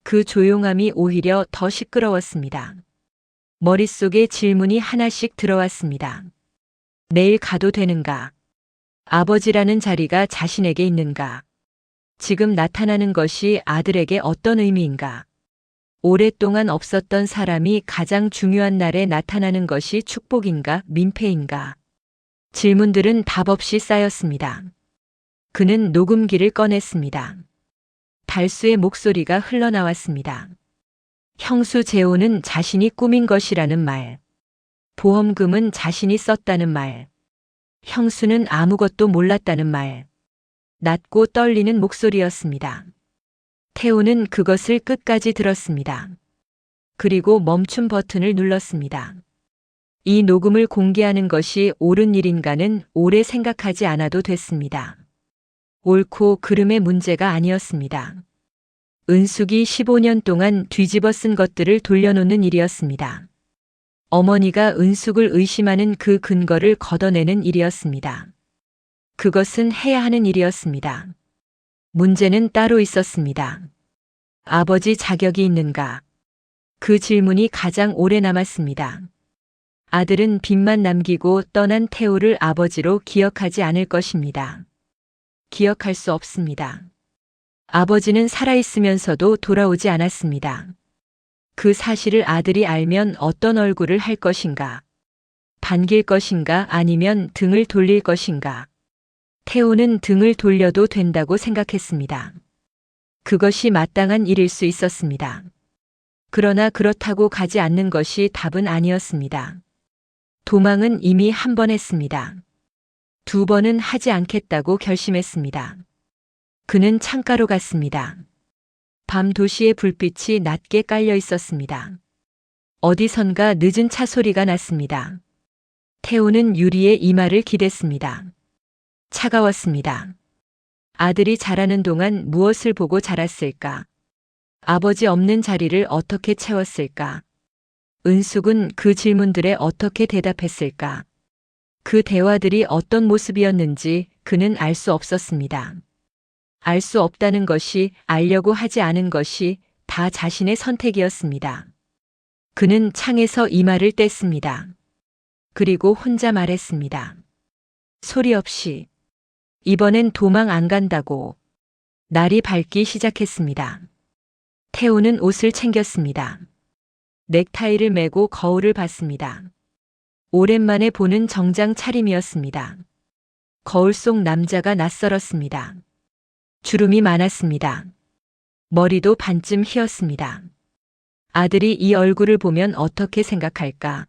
A: 그 조용함이 오히려 더 시끄러웠습니다. 머릿속에 질문이 하나씩 들어왔습니다. 내일 가도 되는가? 아버지라는 자리가 자신에게 있는가? 지금 나타나는 것이 아들에게 어떤 의미인가? 오랫동안 없었던 사람이 가장 중요한 날에 나타나는 것이 축복인가, 민폐인가? 질문들은 답 없이 쌓였습니다. 그는 녹음기를 꺼냈습니다. 달수의 목소리가 흘러나왔습니다. 형수 재호는 자신이 꾸민 것이라는 말. 보험금은 자신이 썼다는 말. 형수는 아무것도 몰랐다는 말. 낮고 떨리는 목소리였습니다. 태호는 그것을 끝까지 들었습니다. 그리고 멈춤 버튼을 눌렀습니다. 이 녹음을 공개하는 것이 옳은 일인가는 오래 생각하지 않아도 됐습니다. 옳고 그름의 문제가 아니었습니다. 은숙이 15년 동안 뒤집어 쓴 것들을 돌려놓는 일이었습니다. 어머니가 은숙을 의심하는 그 근거를 걷어내는 일이었습니다. 그것은 해야 하는 일이었습니다. 문제는 따로 있었습니다. 아버지 자격이 있는가? 그 질문이 가장 오래 남았습니다. 아들은 빚만 남기고 떠난 태호를 아버지로 기억하지 않을 것입니다. 기억할 수 없습니다. 아버지는 살아있으면서도 돌아오지 않았습니다. 그 사실을 아들이 알면 어떤 얼굴을 할 것인가? 반길 것인가 아니면 등을 돌릴 것인가? 태호는 등을 돌려도 된다고 생각했습니다. 그것이 마땅한 일일 수 있었습니다. 그러나 그렇다고 가지 않는 것이 답은 아니었습니다. 도망은 이미 한 번 했습니다. 두 번은 하지 않겠다고 결심했습니다. 그는 창가로 갔습니다. 밤 도시의 불빛이 낮게 깔려 있었습니다. 어디선가 늦은 차 소리가 났습니다. 태호는 유리에 이마를 기댔습니다. 차가웠습니다. 아들이 자라는 동안 무엇을 보고 자랐을까? 아버지 없는 자리를 어떻게 채웠을까? 은숙은 그 질문들에 어떻게 대답했을까? 그 대화들이 어떤 모습이었는지 그는 알 수 없었습니다. 알 수 없다는 것이, 알려고 하지 않은 것이 다 자신의 선택이었습니다. 그는 창에서 이마를 뗐습니다. 그리고 혼자 말했습니다. 소리 없이. 이번엔 도망 안 간다고. 날이 밝기 시작했습니다. 태호는 옷을 챙겼습니다. 넥타이를 매고 거울을 봤습니다. 오랜만에 보는 정장 차림이었습니다. 거울 속 남자가 낯설었습니다. 주름이 많았습니다. 머리도 반쯤 휘었습니다. 아들이 이 얼굴을 보면 어떻게 생각할까?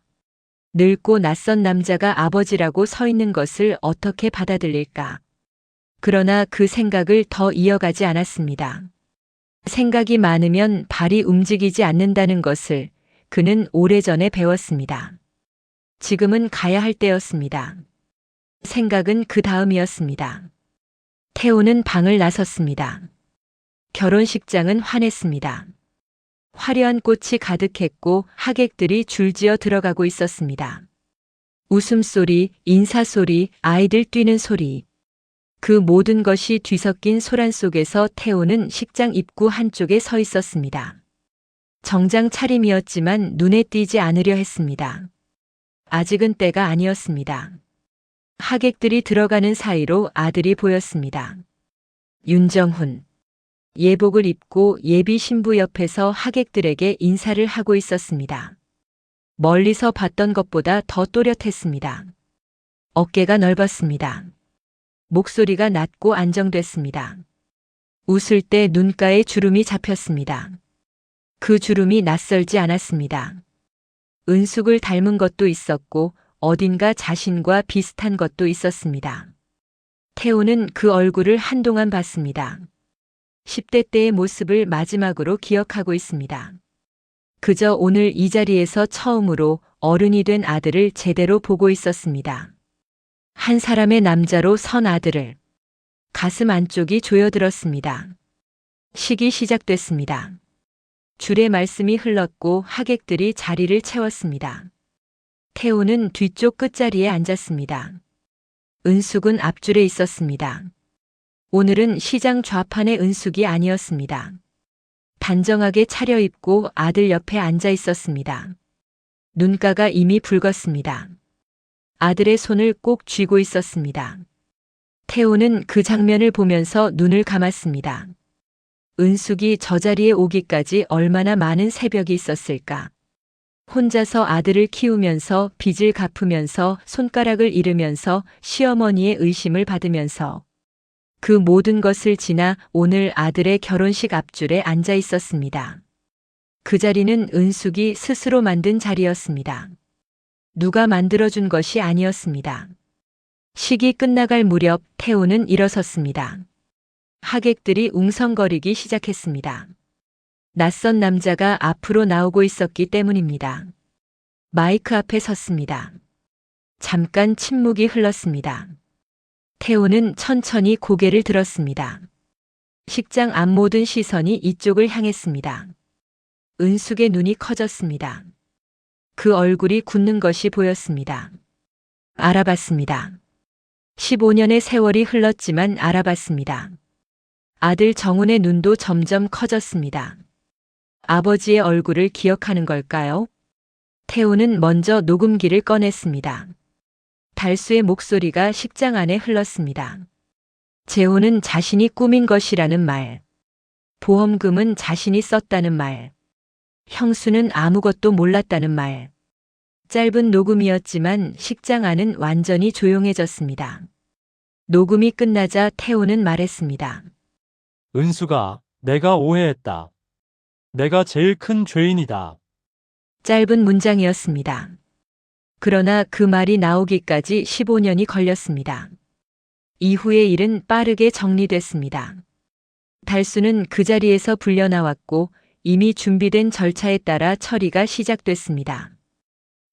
A: 늙고 낯선 남자가 아버지라고 서 있는 것을 어떻게 받아들일까? 그러나 그 생각을 더 이어가지 않았습니다. 생각이 많으면 발이 움직이지 않는다는 것을 그는 오래전에 배웠습니다. 지금은 가야 할 때였습니다. 생각은 그 다음이었습니다. 태호는 방을 나섰습니다. 결혼식장은 환했습니다. 화려한 꽃이 가득했고 하객들이 줄지어 들어가고 있었습니다. 웃음소리, 인사소리, 아이들 뛰는 소리. 그 모든 것이 뒤섞인 소란 속에서 태호는 식장 입구 한쪽에 서 있었습니다. 정장 차림이었지만 눈에 띄지 않으려 했습니다. 아직은 때가 아니었습니다. 하객들이 들어가는 사이로 아들이 보였습니다. 윤정훈. 예복을 입고 예비 신부 옆에서 하객들에게 인사를 하고 있었습니다. 멀리서 봤던 것보다 더 또렷했습니다. 어깨가 넓었습니다. 목소리가 낮고 안정됐습니다. 웃을 때 눈가에 주름이 잡혔습니다. 그 주름이 낯설지 않았습니다. 은숙을 닮은 것도 있었고 어딘가 자신과 비슷한 것도 있었습니다. 태호는 그 얼굴을 한동안 봤습니다. 10대 때의 모습을 마지막으로 기억하고 있습니다. 그저 오늘 이 자리에서 처음으로 어른이 된 아들을 제대로 보고 있었습니다. 한 사람의 남자로 선 아들을. 가슴 안쪽이 조여들었습니다. 식이 시작됐습니다. 줄의 말씀이 흘렀고 하객들이 자리를 채웠습니다. 태호는 뒤쪽 끝자리에 앉았습니다. 은숙은 앞줄에 있었습니다. 오늘은 시장 좌판의 은숙이 아니었습니다. 단정하게 차려입고 아들 옆에 앉아 있었습니다. 눈가가 이미 붉었습니다. 아들의 손을 꼭 쥐고 있었습니다. 태호는 그 장면을 보면서 눈을 감았습니다. 은숙이 저 자리에 오기까지 얼마나 많은 새벽이 있었을까? 혼자서 아들을 키우면서 빚을 갚으면서 손가락을 잃으면서 시어머니의 의심을 받으면서 그 모든 것을 지나 오늘 아들의 결혼식 앞줄에 앉아 있었습니다. 그 자리는 은숙이 스스로 만든 자리였습니다. 누가 만들어준 것이 아니었습니다. 식이 끝나갈 무렵 태호는 일어섰습니다. 하객들이 웅성거리기 시작했습니다. 낯선 남자가 앞으로 나오고 있었기 때문입니다. 마이크 앞에 섰습니다. 잠깐 침묵이 흘렀습니다. 태호는 천천히 고개를 들었습니다. 식장 앞 모든 시선이 이쪽을 향했습니다. 은숙의 눈이 커졌습니다. 그 얼굴이 굳는 것이 보였습니다. 알아봤습니다. 15년의 세월이 흘렀지만 알아봤습니다. 아들 정훈의 눈도 점점 커졌습니다. 아버지의 얼굴을 기억하는 걸까요? 태호는 먼저 녹음기를 꺼냈습니다. 달수의 목소리가 식장 안에 흘렀습니다. 재혼은 자신이 꾸민 것이라는 말. 보험금은 자신이 썼다는 말. 형수는 아무것도 몰랐다는 말. 짧은 녹음이었지만 식장 안은 완전히 조용해졌습니다. 녹음이 끝나자 태호는 말했습니다.
G: 은수가 내가 오해했다. 내가 제일 큰 죄인이다.
A: 짧은 문장이었습니다. 그러나 그 말이 나오기까지 15년이 걸렸습니다. 이후의 일은 빠르게 정리됐습니다. 달수는 그 자리에서 불려나왔고 이미 준비된 절차에 따라 처리가 시작됐습니다.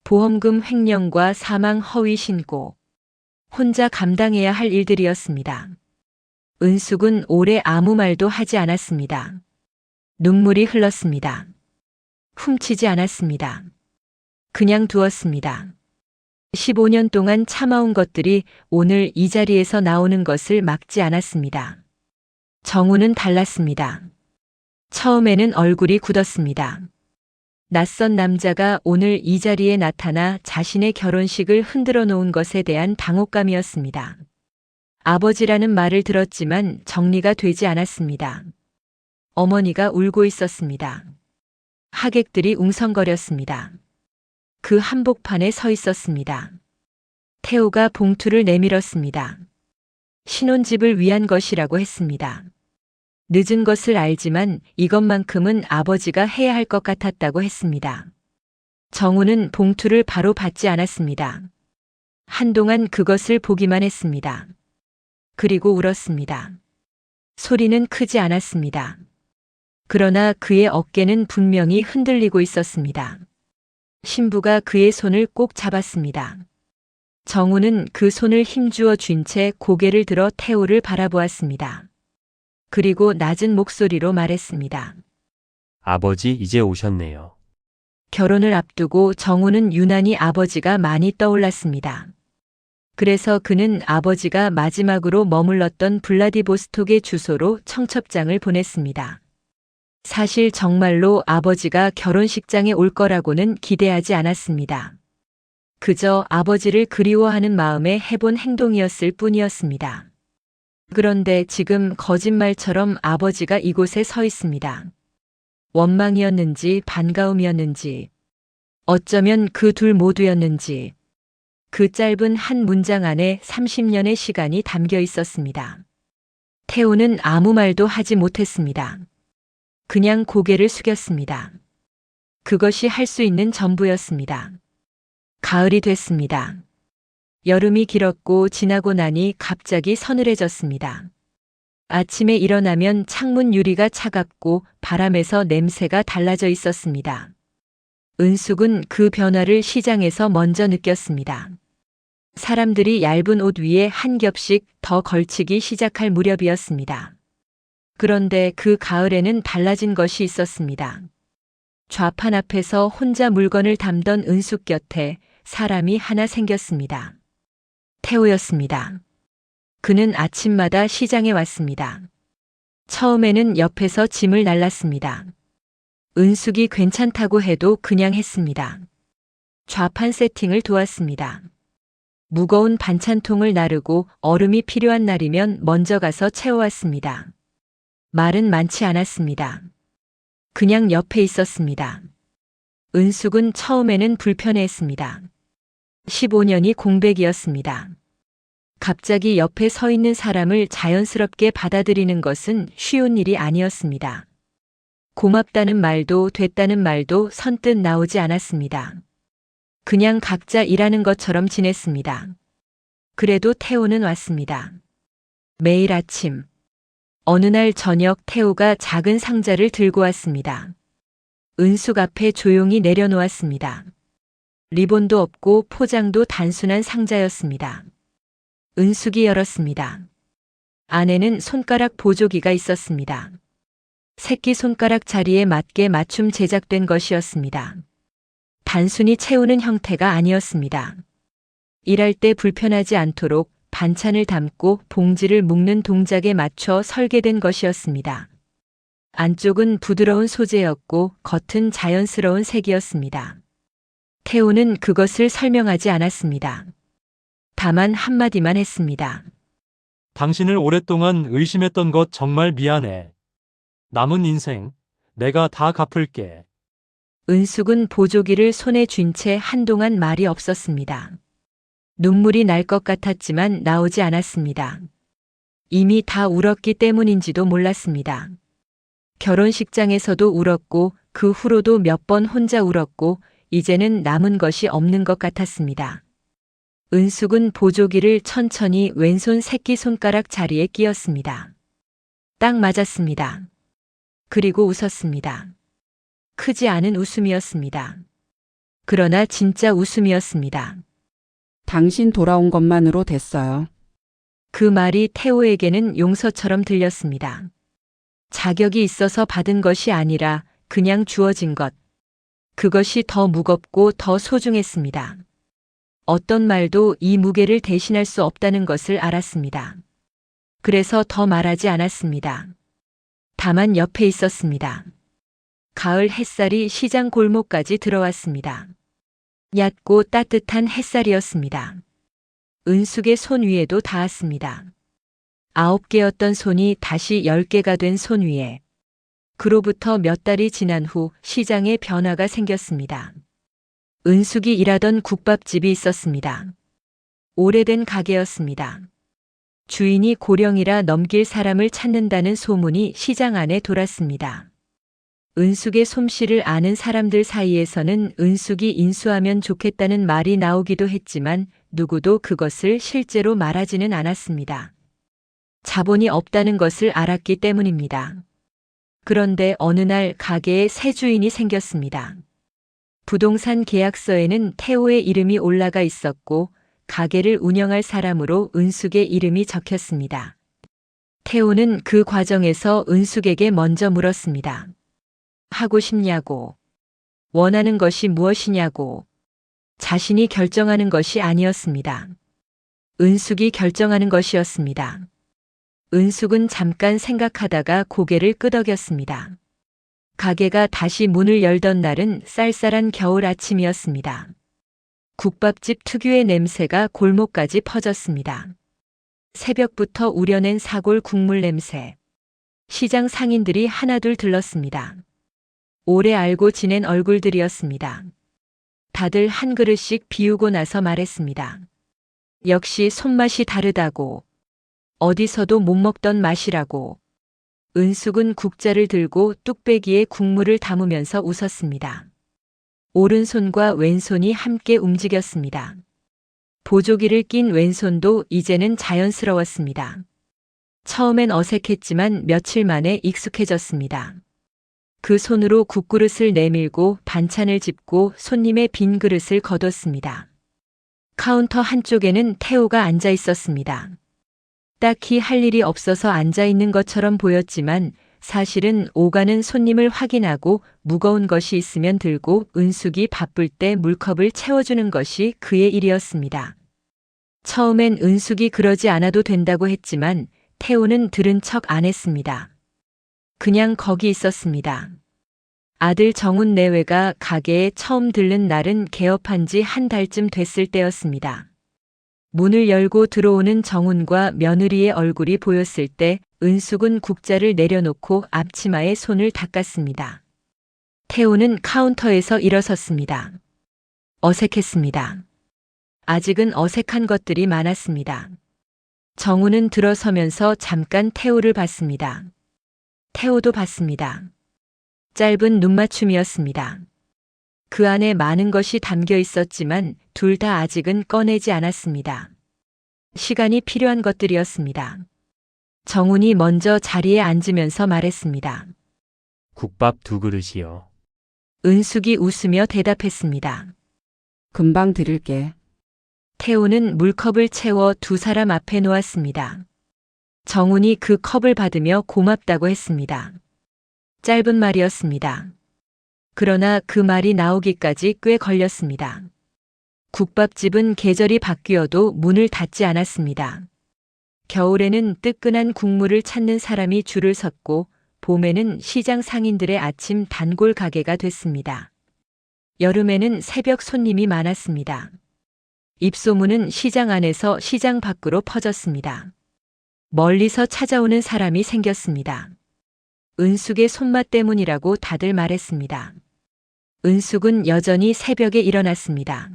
A: 보험금 횡령과 사망 허위 신고, 혼자 감당해야 할 일들이었습니다. 은숙은 오래 아무 말도 하지 않았습니다. 눈물이 흘렀습니다. 훔치지 않았습니다. 그냥 두었습니다. 15년 동안 참아온 것들이 오늘 이 자리에서 나오는 것을 막지 않았습니다. 정우는 달랐습니다. 처음에는 얼굴이 굳었습니다. 낯선 남자가 오늘 이 자리에 나타나 자신의 결혼식을 흔들어 놓은 것에 대한 당혹감이었습니다. 아버지라는 말을 들었지만 정리가 되지 않았습니다. 어머니가 울고 있었습니다. 하객들이 웅성거렸습니다. 그 한복판에 서 있었습니다. 태호가 봉투를 내밀었습니다. 신혼집을 위한 것이라고 했습니다. 늦은 것을 알지만 이것만큼은 아버지가 해야 할 것 같았다고 했습니다. 정우는 봉투를 바로 받지 않았습니다. 한동안 그것을 보기만 했습니다. 그리고 울었습니다. 소리는 크지 않았습니다. 그러나 그의 어깨는 분명히 흔들리고 있었습니다. 신부가 그의 손을 꼭 잡았습니다. 정우는 그 손을 힘주어 쥔 채 고개를 들어 태호를 바라보았습니다. 그리고 낮은 목소리로 말했습니다.
K: 아버지 이제 오셨네요.
A: 결혼을 앞두고 정우는 유난히 아버지가 많이 떠올랐습니다. 그래서 그는 아버지가 마지막으로 머물렀던 블라디보스톡의 주소로 청첩장을 보냈습니다. 사실 정말로 아버지가 결혼식장에 올 거라고는 기대하지 않았습니다. 그저 아버지를 그리워하는 마음에 해본 행동이었을 뿐이었습니다. 그런데 지금 거짓말처럼 아버지가 이곳에 서 있습니다. 원망이었는지 반가움이었는지, 어쩌면 그 둘 모두였는지, 그 짧은 한 문장 안에 30년의 시간이 담겨 있었습니다. 태호는 아무 말도 하지 못했습니다. 그냥 고개를 숙였습니다. 그것이 할 수 있는 전부였습니다. 가을이 됐습니다. 여름이 길었고 지나고 나니 갑자기 서늘해졌습니다. 아침에 일어나면 창문 유리가 차갑고 바람에서 냄새가 달라져 있었습니다. 은숙은 그 변화를 시장에서 먼저 느꼈습니다. 사람들이 얇은 옷 위에 한 겹씩 더 걸치기 시작할 무렵이었습니다. 그런데 그 가을에는 달라진 것이 있었습니다. 좌판 앞에서 혼자 물건을 담던 은숙 곁에 사람이 하나 생겼습니다. 태호였습니다. 그는 아침마다 시장에 왔습니다. 처음에는 옆에서 짐을 날랐습니다. 은숙이 괜찮다고 해도 그냥 했습니다. 좌판 세팅을 도왔습니다. 무거운 반찬통을 나르고 얼음이 필요한 날이면 먼저 가서 채워왔습니다. 말은 많지 않았습니다. 그냥 옆에 있었습니다. 은숙은 처음에는 불편해했습니다. 15년이 공백이었습니다. 갑자기 옆에 서 있는 사람을 자연스럽게 받아들이는 것은 쉬운 일이 아니었습니다. 고맙다는 말도 됐다는 말도 선뜻 나오지 않았습니다. 그냥 각자 일하는 것처럼 지냈습니다. 그래도 태호는 왔습니다. 매일 아침. 어느 날 저녁 태호가 작은 상자를 들고 왔습니다. 은숙 앞에 조용히 내려놓았습니다. 리본도 없고 포장도 단순한 상자였습니다. 은숙이 열었습니다. 안에는 손가락 보조기가 있었습니다. 새끼 손가락 자리에 맞게 맞춤 제작된 것이었습니다. 단순히 채우는 형태가 아니었습니다. 일할 때 불편하지 않도록 반찬을 담고 봉지를 묶는 동작에 맞춰 설계된 것이었습니다. 안쪽은 부드러운 소재였고 겉은 자연스러운 색이었습니다. 태호는 그것을 설명하지 않았습니다. 다만 한마디만 했습니다.
G: 당신을 오랫동안 의심했던 것 정말 미안해. 남은 인생 내가 다 갚을게.
A: 은숙은 보조기를 손에 쥔 채 한동안 말이 없었습니다. 눈물이 날 것 같았지만 나오지 않았습니다. 이미 다 울었기 때문인지도 몰랐습니다. 결혼식장에서도 울었고 그 후로도 몇 번 혼자 울었고 이제는 남은 것이 없는 것 같았습니다. 은숙은 보조기를 천천히 왼손 새끼손가락 자리에 끼웠습니다. 딱 맞았습니다. 그리고 웃었습니다. 크지 않은 웃음이었습니다. 그러나 진짜 웃음이었습니다.
J: 당신 돌아온 것만으로 됐어요.
A: 그 말이 태호에게는 용서처럼 들렸습니다. 자격이 있어서 받은 것이 아니라 그냥 주어진 것. 그것이 더 무겁고 더 소중했습니다. 어떤 말도 이 무게를 대신할 수 없다는 것을 알았습니다. 그래서 더 말하지 않았습니다. 다만 옆에 있었습니다. 가을 햇살이 시장 골목까지 들어왔습니다. 얕고 따뜻한 햇살이었습니다. 은숙의 손 위에도 닿았습니다. 9개였던 손이 다시 10개가 된 손 위에. 그로부터 몇 달이 지난 후 시장에 변화가 생겼습니다. 은숙이 일하던 국밥집이 있었습니다. 오래된 가게였습니다. 주인이 고령이라 넘길 사람을 찾는다는 소문이 시장 안에 돌았습니다. 은숙의 솜씨를 아는 사람들 사이에서는 은숙이 인수하면 좋겠다는 말이 나오기도 했지만 누구도 그것을 실제로 말하지는 않았습니다. 자본이 없다는 것을 알았기 때문입니다. 그런데 어느 날 가게에 새 주인이 생겼습니다. 부동산 계약서에는 태호의 이름이 올라가 있었고 가게를 운영할 사람으로 은숙의 이름이 적혔습니다. 태호는 그 과정에서 은숙에게 먼저 물었습니다. 하고 싶냐고, 원하는 것이 무엇이냐고. 자신이 결정하는 것이 아니었습니다. 은숙이 결정하는 것이었습니다. 은숙은 잠깐 생각하다가 고개를 끄덕였습니다. 가게가 다시 문을 열던 날은 쌀쌀한 겨울 아침이었습니다. 국밥집 특유의 냄새가 골목까지 퍼졌습니다. 새벽부터 우려낸 사골 국물 냄새. 시장 상인들이 하나둘 들렀습니다. 오래 알고 지낸 얼굴들이었습니다. 다들 한 그릇씩 비우고 나서 말했습니다. 역시 손맛이 다르다고. 어디서도 못 먹던 맛이라고. 은숙은 국자를 들고 뚝배기에 국물을 담으면서 웃었습니다. 오른손과 왼손이 함께 움직였습니다. 보조기를 낀 왼손도 이제는 자연스러웠습니다. 처음엔 어색했지만 며칠 만에 익숙해졌습니다. 그 손으로 국그릇을 내밀고 반찬을 짚고 손님의 빈 그릇을 거뒀습니다. 카운터 한쪽에는 태호가 앉아 있었습니다. 딱히 할 일이 없어서 앉아 있는 것처럼 보였지만 사실은 오가는 손님을 확인하고 무거운 것이 있으면 들고 은숙이 바쁠 때 물컵을 채워주는 것이 그의 일이었습니다. 처음엔 은숙이 그러지 않아도 된다고 했지만 태호는 들은 척 안 했습니다. 그냥 거기 있었습니다. 아들 정훈 내외가 가게에 처음 들른 날은 개업한 지 한 달쯤 됐을 때였습니다. 문을 열고 들어오는 정훈과 며느리의 얼굴이 보였을 때 은숙은 국자를 내려놓고 앞치마에 손을 닦았습니다. 태호는 카운터에서 일어섰습니다. 어색했습니다. 아직은 어색한 것들이 많았습니다. 정훈은 들어서면서 잠깐 태호를 봤습니다. 태호도 봤습니다. 짧은 눈맞춤이었습니다. 그 안에 많은 것이 담겨 있었지만 둘 다 아직은 꺼내지 않았습니다. 시간이 필요한 것들이었습니다. 정훈이 먼저 자리에 앉으면서 말했습니다.
K: 국밥 2그릇이요.
A: 은숙이 웃으며 대답했습니다.
J: 금방 드릴게.
A: 태호는 물컵을 채워 두 사람 앞에 놓았습니다. 정훈이 그 컵을 받으며 고맙다고 했습니다. 짧은 말이었습니다. 그러나 그 말이 나오기까지 꽤 걸렸습니다. 국밥집은 계절이 바뀌어도 문을 닫지 않았습니다. 겨울에는 뜨끈한 국물을 찾는 사람이 줄을 섰고 봄에는 시장 상인들의 아침 단골 가게가 됐습니다. 여름에는 새벽 손님이 많았습니다. 입소문은 시장 안에서 시장 밖으로 퍼졌습니다. 멀리서 찾아오는 사람이 생겼습니다. 은숙의 손맛 때문이라고 다들 말했습니다. 은숙은 여전히 새벽에 일어났습니다.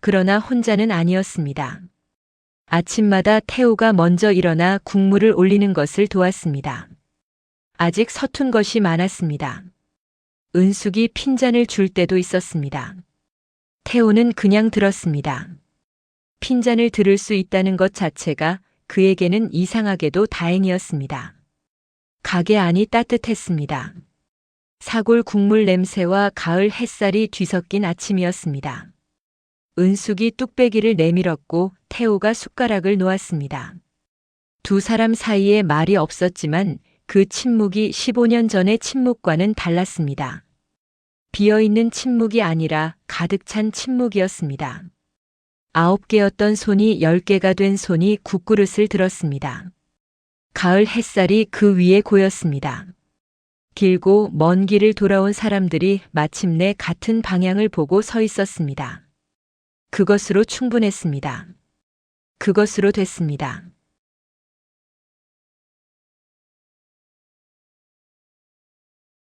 A: 그러나 혼자는 아니었습니다. 아침마다 태호가 먼저 일어나 국물을 올리는 것을 도왔습니다. 아직 서툰 것이 많았습니다. 은숙이 핀잔을 줄 때도 있었습니다. 태호는 그냥 들었습니다. 핀잔을 들을 수 있다는 것 자체가 그에게는 이상하게도 다행이었습니다. 가게 안이 따뜻했습니다. 사골 국물 냄새와 가을 햇살이 뒤섞인 아침이었습니다. 은숙이 뚝배기를 내밀었고 태호가 숟가락을 놓았습니다. 두 사람 사이에 말이 없었지만 그 침묵이 15년 전의 침묵과는 달랐습니다. 비어있는 침묵이 아니라 가득 찬 침묵이었습니다. 9개였던 손이 10개가 된 손이 국그릇을 들었습니다. 가을 햇살이 그 위에 고였습니다. 길고 먼 길을 돌아온 사람들이 마침내 같은 방향을 보고 서 있었습니다. 그것으로 충분했습니다. 그것으로 됐습니다.